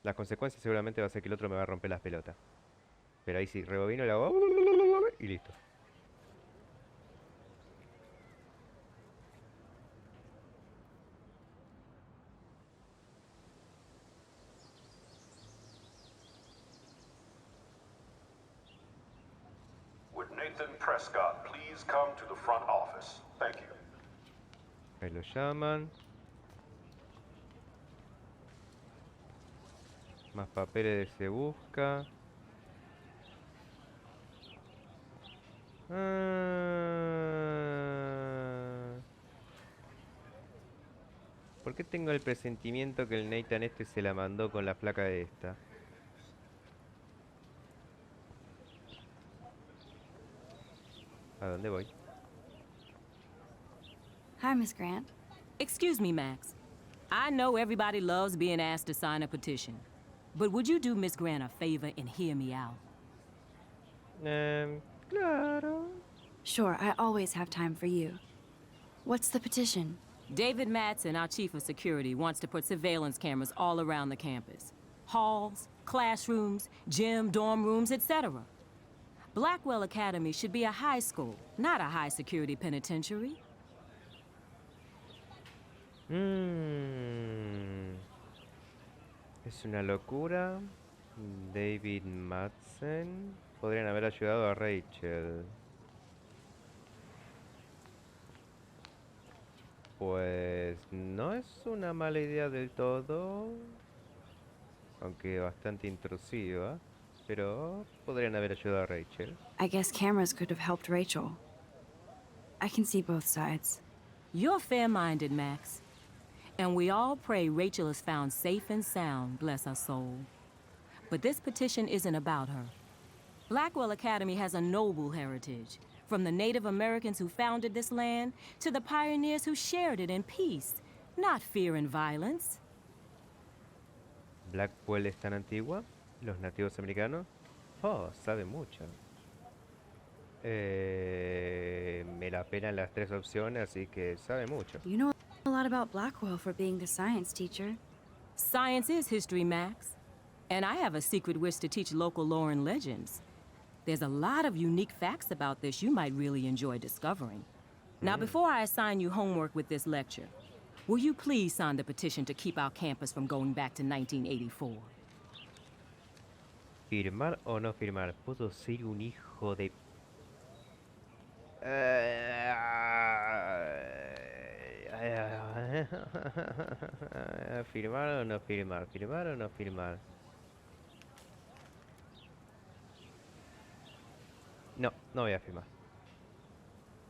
La consecuencia seguramente va a ser que el otro me va a romper las pelotas. Pero ahí sí, rebobino y le hago... y listo. Would Nathan Prescott please come to the front office? Thank you. Ahí lo llaman. Más papeles se busca. ¿Por qué tengo el presentimiento que el Nathan este se la mandó con la flaca de esta? ¿A dónde voy? Hi, Miss Grant. Excuse me, Max. I know everybody loves being asked to sign a petition. But would you do Miss Grant a favor and hear me out? Claro. Sure, I always have time for you. What's the petition? David Madsen, our chief of security, wants to put surveillance cameras all around the campus. Halls, classrooms, gym, dorm rooms, etc. Blackwell Academy should be a high school, not a high-security penitentiary. Es una locura. David Madsen. Podrían haber ayudado a Rachel. Pues no es una mala idea del todo. Aunque bastante intrusiva. Pero podrían haber ayudado a Rachel. I guess cameras could have helped Rachel. I can see both sides. You're fair-minded, Max. And we all pray Rachel is found safe and sound, bless her soul. But this petition isn't about her. Blackwell Academy has a noble heritage, from the Native Americans who founded this land to the pioneers who shared it in peace, not fear and violence. Blackwell es tan antigua. Los nativos americanos. Oh, sabe mucho. Me la pelan las tres opciones, así que sabe mucho. You know a lot about Blackwell for being the science teacher. Science is history, Max. And I have a secret wish to teach local lore and legends. There's a lot of unique facts about this you might really enjoy discovering. Now, before I assign you homework with this lecture, will you please sign the petition to keep our campus from going back to 1984? ¿Firmar o no firmar? Puedo ser un hijo de... ¿Firmar o no firmar? ¿Firmar o no firmar? No, no voy a firmar.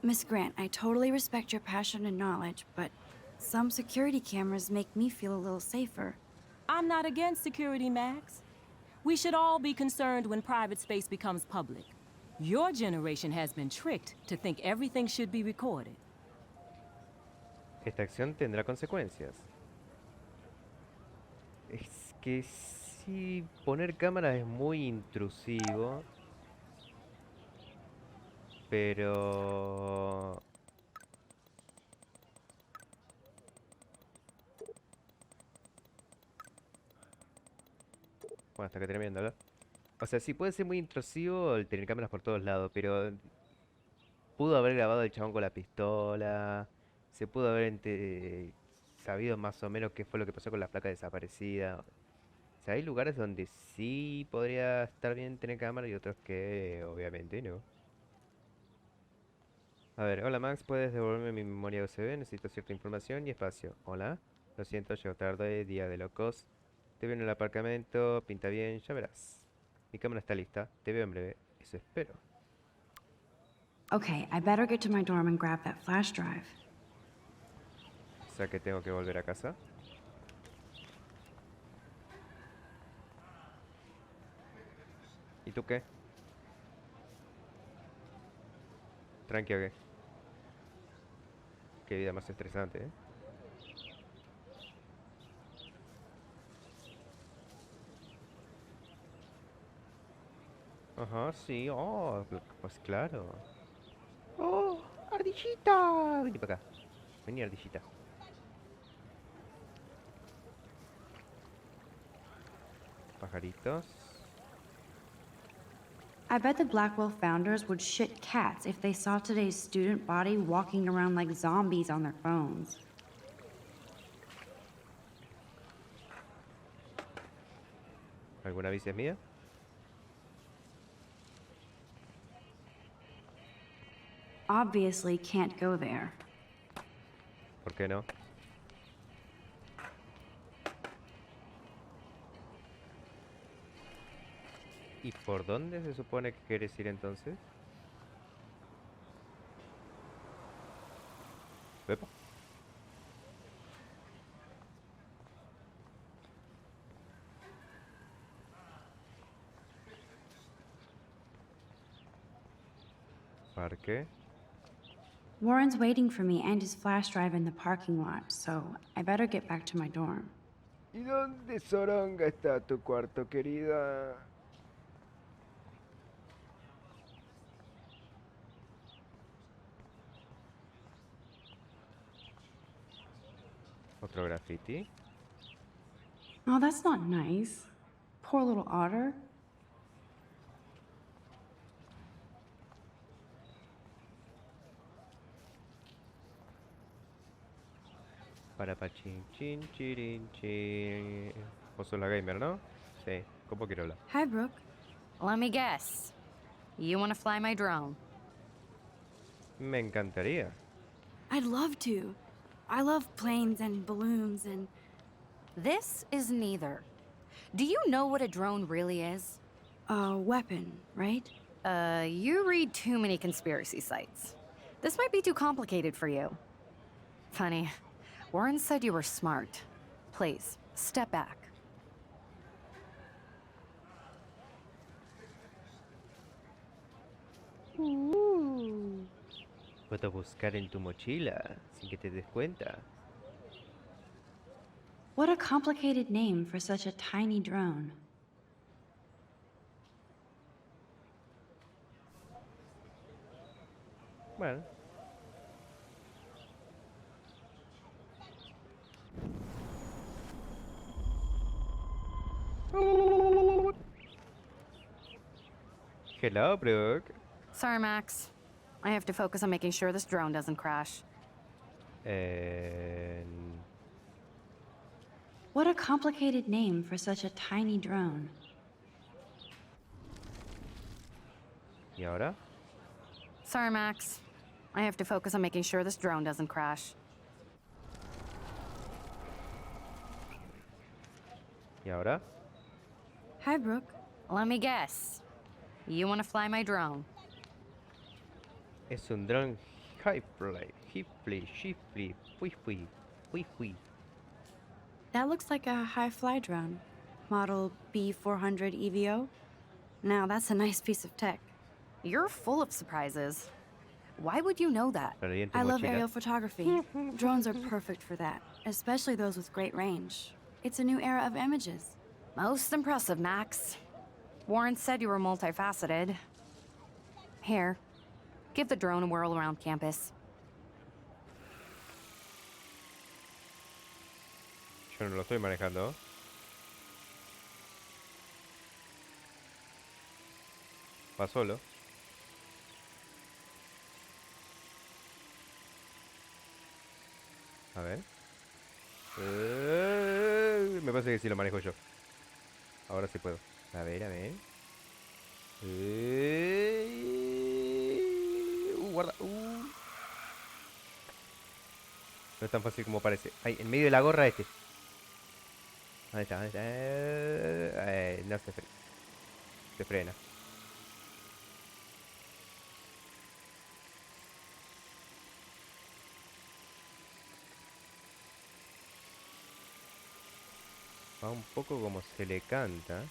Miss Grant, I totally respect your passion and knowledge, but some security cameras make me feel a little safer. I'm not against security, Max. We should all be concerned when private space becomes public. Your generation has been tricked to think everything should be recorded. Esta acción tendrá consecuencias. Es que sí, poner cámaras es muy intrusivo. Pero... Bueno, hasta que termine, ¿verdad? O sea, sí puede ser muy intrusivo el tener cámaras por todos lados, pero... Pudo haber grabado el chabón con la pistola. Se pudo haber sabido más o menos qué fue lo que pasó con la placa desaparecida. O sea, hay lugares donde sí podría estar bien tener cámara y otros que obviamente no. A ver, hola Max, ¿puedes devolverme mi memoria USB? Necesito cierta información y espacio. Hola, lo siento, llego tarde, día de locos. Te veo en el aparcamiento, pinta bien, ya verás. Mi cámara está lista, te veo en breve. Eso espero. Okay, I better get to my dorm and grab that flash drive. O sea que tengo que volver a casa. ¿Y tú qué? Tranqui, ¿o qué? Qué vida más estresante, ¿eh? Ajá, sí. Oh, pues claro. ¡Oh! ¡Ardillita! Vení para acá. Vení, ardillita. Pajaritos. I bet the Blackwell founders would shit cats if they saw today's student body walking around like zombies on their phones. ¿Alguna bici es mía? Obviously can't go there. ¿Por qué no? ¿Y por dónde se supone que quieres ir entonces? Epa. Parque. Warren's waiting for me and his flash drive in the parking lot, so I better get back to my dorm. ¿Y dónde Soronga está tu cuarto, querida? Otro graffiti. Oh, that's not nice. Poor little otter. Para pa chin chin chirin chin. Vos sos la gamer, ¿no? Sí. ¿Cómo quiero hablar? Hi, Brooke. Let me guess. You want to fly my drone? Me encantaría. I'd love to. I love planes and balloons and... This is neither. Do you know what a drone really is? A weapon, right? You read too many conspiracy sites. This might be too complicated for you. Funny. Warren said you were smart. Please, step back. Puedo buscar en tu mochila sin que te des cuenta. What a complicated name for such a tiny drone. Bueno. Hello, Brooke. Sorry, Max. I have to focus on making sure this drone doesn't crash. What a complicated name for such a tiny drone. ¿Y ahora? Sorry, Max. I have to focus on making sure this drone doesn't crash. ¿Y ahora? Hi, Brooke. Let me guess. You want to fly my drone? Es un dron Hifly, Shifly, Fui. That looks like a high-fly drone. Model B400 EVO. Now, that's a nice piece of tech. You're full of surprises. Why would you know that? I love aerial photography. Drones are perfect for that, especially those with great range. It's a new era of images. Most impressive, Max. Warren said you were multifaceted. Here, give the drone a whirl around campus. Yo no lo estoy manejando. Va solo. A ver. Me parece que sí lo manejo yo. Ahora sí puedo. A ver, a ver. Guarda. No es tan fácil como parece. Ahí, en medio de la gorra este. ¿Dónde está? ¿Dónde está? No se frena. Va un poco como se le canta.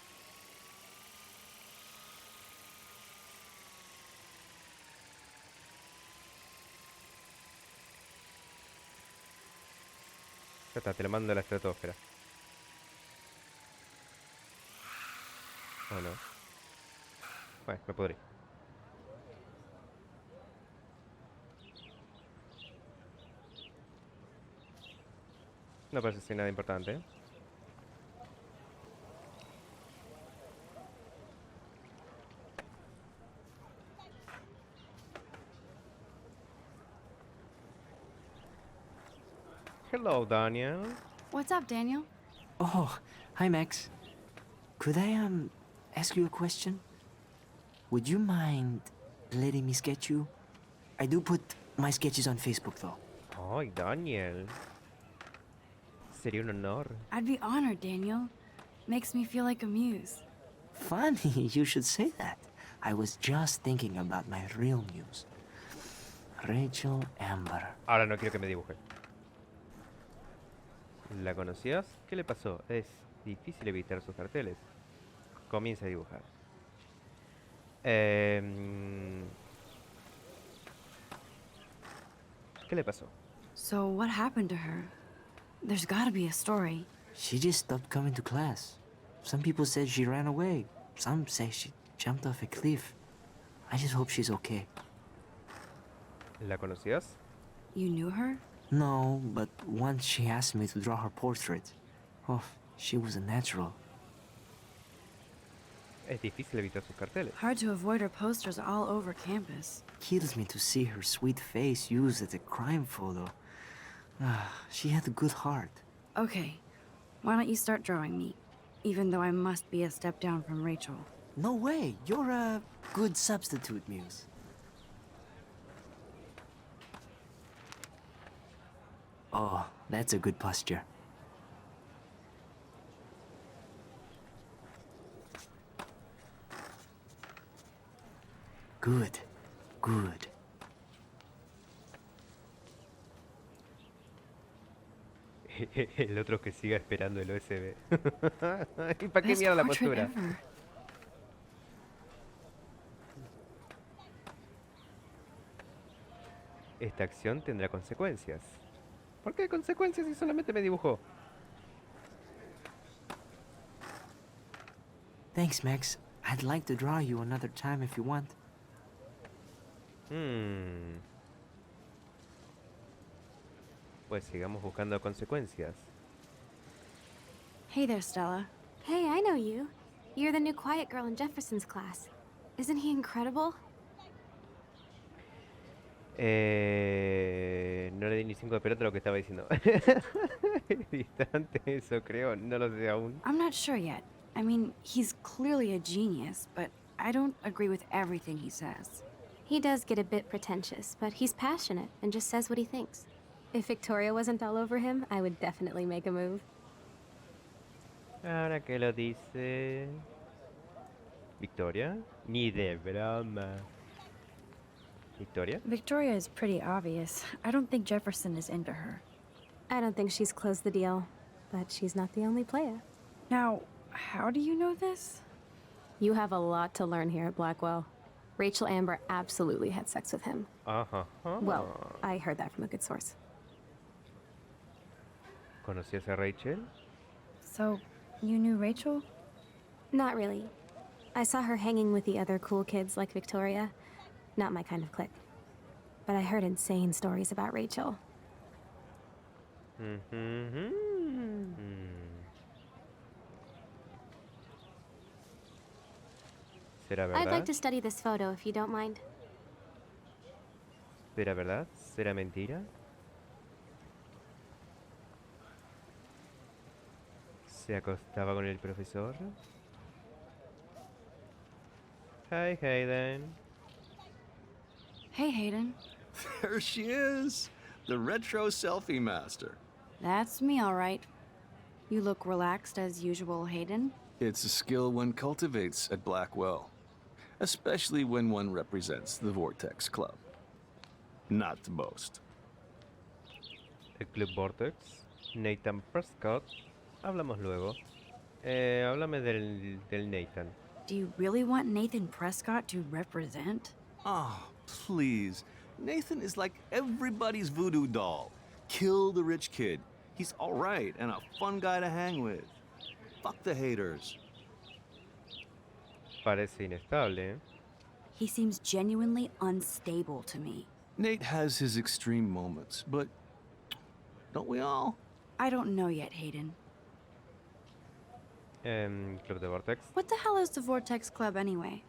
Ya está, te lo mando a la estratosfera. ¿O no? Bueno, me podré. No parece ser nada importante, ¿eh? Hello, Daniel. What's up, Daniel? Oh, hi, Max. Could I, ask you a question? Would you mind letting me sketch you? I do put my sketches on Facebook, though. Ay, Daniel. Sería un honor. I'd be honored, Daniel. Makes me feel like a muse. Funny you should say that. I was just thinking about my real muse. Rachel Amber. Ahora no quiero que me dibuje. ¿La conocías? ¿Qué le pasó? Es difícil evitar sus carteles. Comienza a dibujar. ¿Qué le pasó? So what happened to her? There's gotta be a story. She just stopped coming to class. Some people said she ran away. Some say she jumped off a cliff. I just hope she's okay. ¿La conocías? You knew her? No, but once she asked me to draw her portrait. Oh, she was a natural. Es difícil evitar sus carteles. Hard to avoid her posters all over campus. Kills me to see her sweet face used as a crime photo. She had a good heart. Okay, why don't you start drawing me? Even though I must be a step down from Rachel. No way, you're a good substitute, Muse. Oh, that's a good posture. Good, good. El otro que siga esperando el USB. ¿Y para qué mierda la postura? Esta acción tendrá consecuencias. ¿Por qué consecuencias si solamente me dibujó? Thanks, Max. I'd like to draw you another time if you want. Pues sigamos buscando consecuencias. Hey there, Stella. Hey, I know you. You're the new quiet girl in Jefferson's class. Isn't he incredible? No le di ni 5 de pelota a lo que estaba diciendo. Distante eso creo, no lo sé aún. I'm not sure yet. I mean, he's clearly a genius, but I don't agree with everything he says. He does get a bit pretentious, but he's passionate and just says what he thinks. If Victoria wasn't all over him, I would definitely make a move. Ahora que lo dice... ¿Victoria? Ni de broma. ¿Victoria? Victoria is pretty obvious. I don't think Jefferson is into her. I don't think she's closed the deal, but she's not the only player. Now, how do you know this? You have a lot to learn here at Blackwell. Rachel Amber absolutely had sex with him. Well, I heard that from a good source. ¿Conocías a Rachel? So, you knew Rachel? Not really. I saw her hanging with the other cool kids like Victoria. Not my kind of clique. But I heard insane stories about Rachel. ¿Será verdad? I'd like to study this photo if you don't mind. ¿Será verdad? ¿Será mentira? ¿Se acostaba con el profesor? Hi, Hayden. Hey, Hayden. There she is, the retro selfie master. That's me, all right. You look relaxed as usual, Hayden. It's a skill one cultivates at Blackwell, especially when one represents the Vortex Club. Not to boast. El Club Vortex. Nathan Prescott. Hablamos luego. Háblame del Nathan. Do you really want Nathan Prescott to represent? Oh, please. Nathan is like everybody's voodoo doll. Kill the rich kid. He's all right and a fun guy to hang with. Fuck the haters. Parece inestable, ¿eh? He seems genuinely unstable to me. Nate has his extreme moments, but don't we all? I don't know yet, Hayden. Club de Vortex. What the hell is the Vortex Club anyway?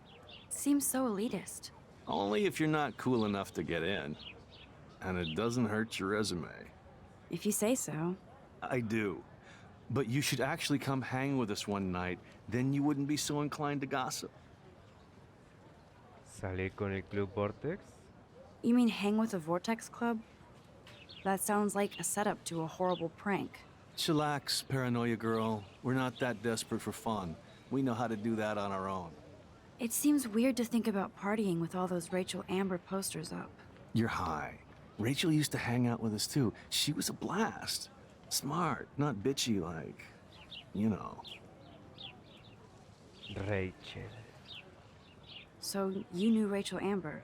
Seems so elitist. Only if you're not cool enough to get in. And it doesn't hurt your resume. If you say so. I do. But you should actually come hang with us one night, then you wouldn't be so inclined to gossip. ¿Salir con el Club Vortex? You mean hang with the Vortex Club? That sounds like a setup to a horrible prank. Chillax, paranoia girl. We're not that desperate for fun. We know how to do that on our own. It seems weird to think about partying with all those Rachel Amber posters up. You're high. Rachel used to hang out with us too. She was a blast. Smart, not bitchy like, you know. Rachel. So you knew Rachel Amber?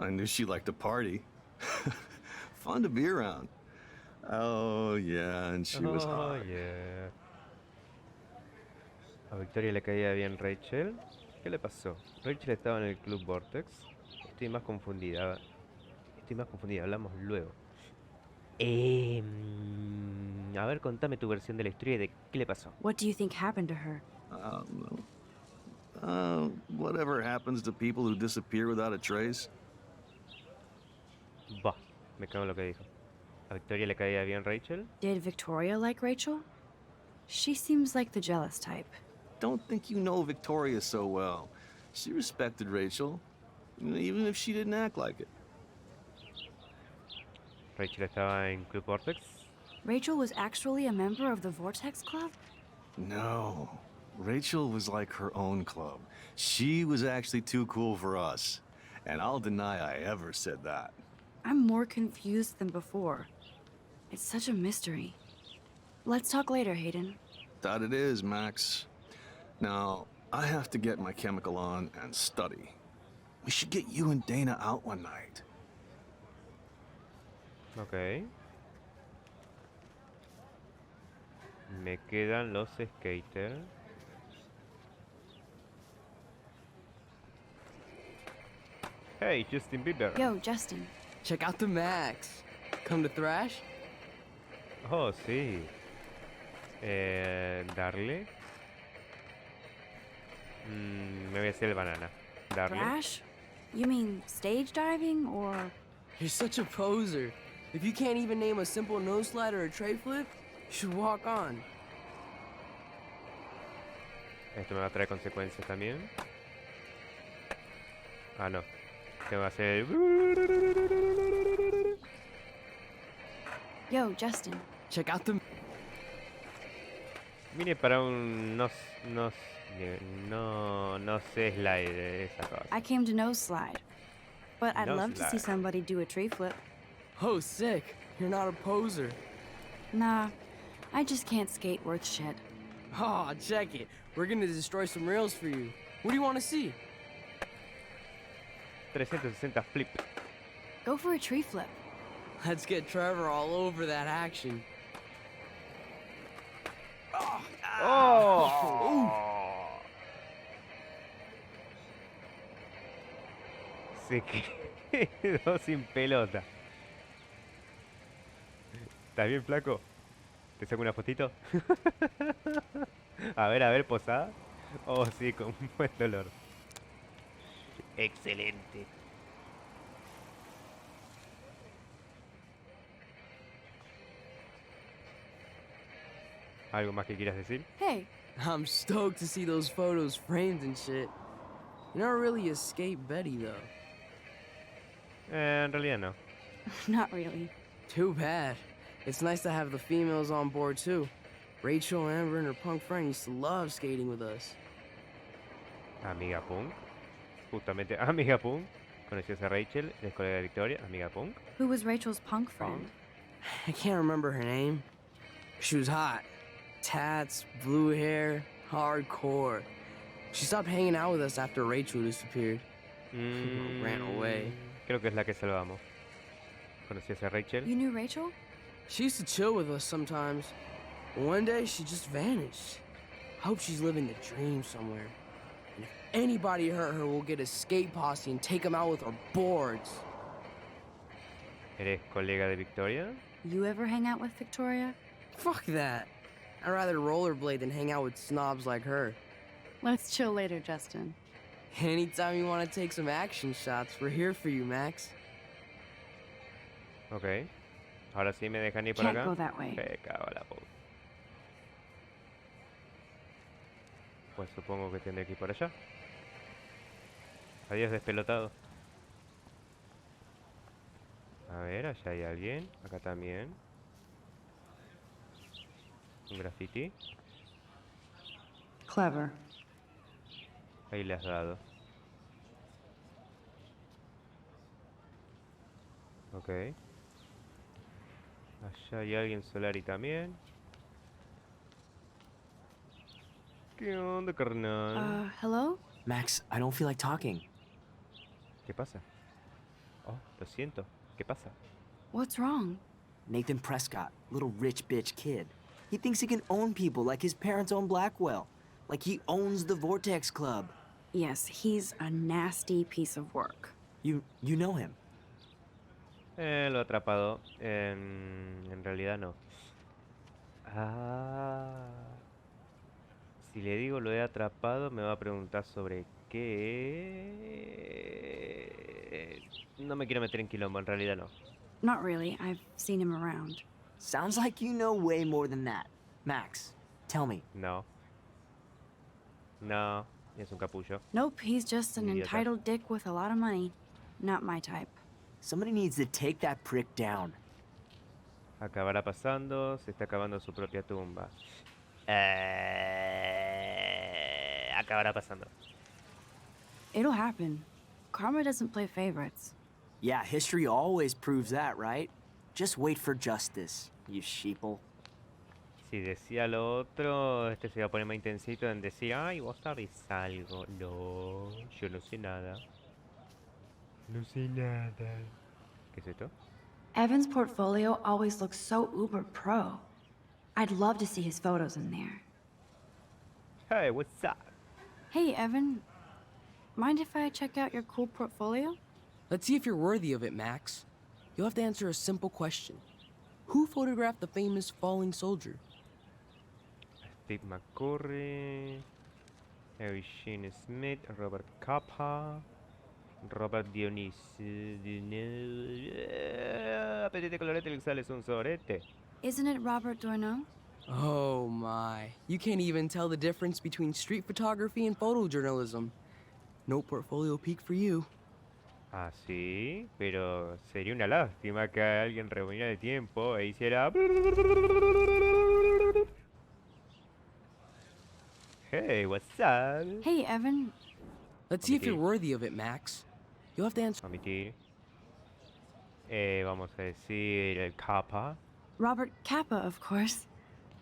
I knew she liked to party. Fun to be around. Oh, yeah, and she was hot. Yeah. A Victoria le caía bien Rachel. ¿Qué le pasó? Rachel estaba en el Club Vortex. Estoy más confundida. Hablamos luego. A ver, contame tu versión de la historia de qué le pasó. What do you think happened to her? Whatever happens to people who disappear without a trace. Bah, me cago en lo que dijo. ¿A Victoria le caía bien Rachel? Did Victoria like Rachel? She seems like the jealous type. Don't think you know Victoria so well. She respected Rachel, even if she didn't act like it. Rachel estaba en Club Vortex. Rachel was actually a member of the Vortex Club? No. Rachel was like her own club. She was actually too cool for us. And I'll deny I ever said that. I'm more confused than before. It's such a mystery. Let's talk later, Hayden. That it is, Max. Now, I have to get my chemical on and study. We should get you and Dana out one night. Ok. Me quedan los skaters. Hey, Justin Bieber. Yo, Justin. Check out the Max. Come to thrash? Oh, sí. Darle. Me voy a hacer el banana. Darle. Thrash? You mean stage diving or... You're such a poser. If you can't even name a simple nose slide or a tray flip, you should walk on. Esto me va a traer consecuencias también. Ah, no. Tengo que hacer... Yo, Justin. Check out the... Vine para un... No sé slide de esa cosa. I came to nose slide. But I'd Nose love to see slide. somebody do a tree flip. Oh, sick. You're not a poser. Nah, I just can't skate worth shit. Oh, check it. We're gonna destroy some rails for you. What do you want to see? 360 flip. Go for a tree flip. Let's get Trevor all over that action. ¡Oh! Se quedó sin pelota. ¿Estás bien, flaco? ¿Te saco una fotito? A ver, posada. Oh, sí, con buen dolor. Excelente. ¿Algo más que quieras decir? Hey. I'm stoked to see those photos framed and shit. You're not really a skate Betty, though. En realidad no. Not really. Too bad. It's nice to have the females on board, too. Rachel, Amber, and her punk friend used to love skating with us. Amiga Punk. Justamente, Amiga Punk. Conoció a Rachel, la escuela de Victoria, Amiga Punk. Who was Rachel's punk friend? I can't remember her name. She was hot. Tats, blue hair, hardcore. She stopped hanging out with us after Rachel disappeared. Ran away. Creo que es la que salvamos. ¿Conocías a Rachel? You knew Rachel? She used to chill with us sometimes. But one day, she just vanished. I hope she's living the dream somewhere. And if anybody hurt her, we'll get a skate posse and take them out with our boards. ¿Eres colega de Victoria? You ever hang out with Victoria? Fuck that. I'd rather rollerblade than hang out with snobs like her. Let's chill later, Justin. Anytime you want to take some action shots, we're here for you, Max. Ok. Ahora sí me dejan ir por Can't acá. go that way. Me cago en la puta. Pues supongo que tendré que ir por allá. Adiós, despelotado. A ver, allá hay alguien. Acá también. Un graffiti. Clever. Ahí le has dado. Ok. Allá hay alguien Solari también. ¿Qué onda, carnal? Hello? Max, I don't feel like talking. ¿Qué pasa? Oh, lo siento. ¿Qué pasa? What's wrong? Nathan Prescott, little rich bitch kid. He thinks he can own people like his parents own Blackwell. Like he owns the Vortex Club. Yes, he's a nasty piece of work. You know him. Lo he atrapado. En realidad no. Ah. Si le digo lo he atrapado, me va a preguntar sobre qué. No me quiero meter en quilombo, en realidad no. Not really. I've seen him around. Sounds like you know way more than that. Max, tell me. No. No, es un capullo. Nope, he's just an Idiota. entitled dick with a lot of money. Not my type. Somebody needs to take that prick down. Acabará pasando, se está acabando su propia tumba. Acabará pasando. It'll happen. Karma doesn't play favorites. Yeah, history always proves that, right? Just wait for justice, you sheeple. Si decía lo otro, este se va a poner más intensito en decir, ay, vos sabés algo. No, yo no sé nada. No sé nada. ¿Qué es esto? Evan's portfolio always looks so uber pro. I'd love to see his photos in there. Hey, what's up? Hey, Evan. Mind if I check out your cool portfolio? Let's see if you're worthy of it, Max. You'll have to answer a simple question. Who photographed the famous falling soldier? Steve McCurry, Harry Shane Smith, Robert Capa, Robert Dionisio. Apetite colorete, el sale es un sorete. Isn't it Robert Doisneau? Oh my. You can't even tell the difference between street photography and photojournalism. No portfolio peak for you. Ah, sí, pero sería una lástima que alguien reuniera de tiempo e hiciera... Hey, what's up? Hey, Evan. Let's see if you're worthy of it, Max. You'll have to answer. Omitir. Vamos a decir el Capa. Robert Capa, of course.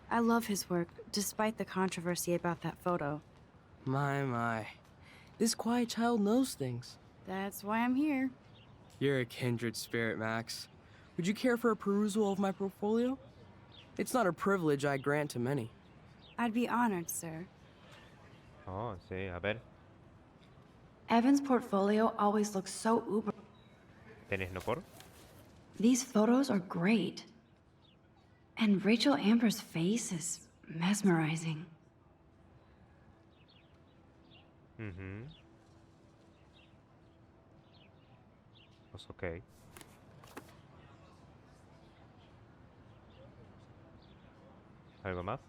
I love his work, despite the controversy about that photo. My. This quiet child knows things. That's why I'm here. You're a kindred spirit, Max. Would you care for a perusal of my portfolio? It's not a privilege I grant to many. I'd be honored, sir. Oh, sí, a ver. Evan's portfolio always looks so uber. ¿Tenés no por? These photos are great. And Rachel Amber's face is mesmerizing. Pues ok. ¿Algo más?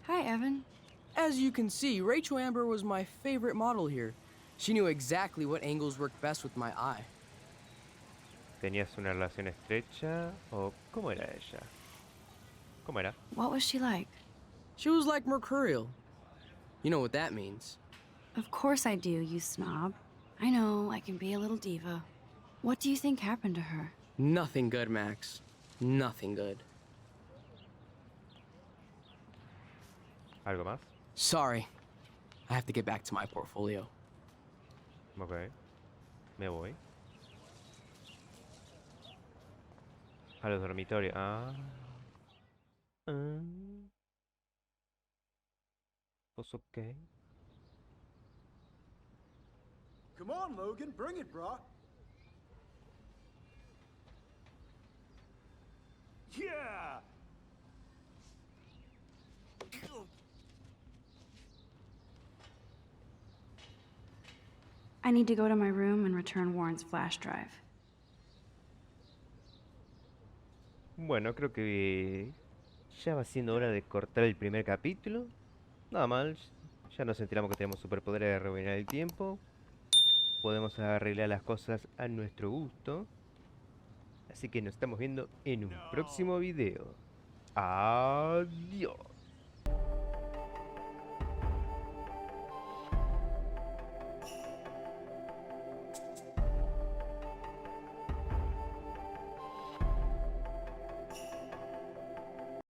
Hi, Evan. As you can see, Rachel Amber was my favorite model here. She knew exactly what angles worked best with my eye. ¿Tenías una relación estrecha o cómo era ella? ¿Cómo era? What was she like? She was like mercurial. You know what that means. Of course I do, you snob. I know, I can be a little diva. What do you think happened to her? Nothing good, Max. Nothing good. ¿Algo más? Sorry. I have to get back to my portfolio. Ok. Me voy. A los dormitorios. Pues ok. Come on, Logan, bring it, brah. Yeah! I need to go to my room and return Warren's flash drive. Bueno, creo que ya va siendo hora de cortar el primer capítulo. Nada mal, ya nos enteramos que tenemos superpoderes de rebobinar el tiempo. Podemos arreglar las cosas a nuestro gusto. Así que nos estamos viendo en un próximo video. Adiós.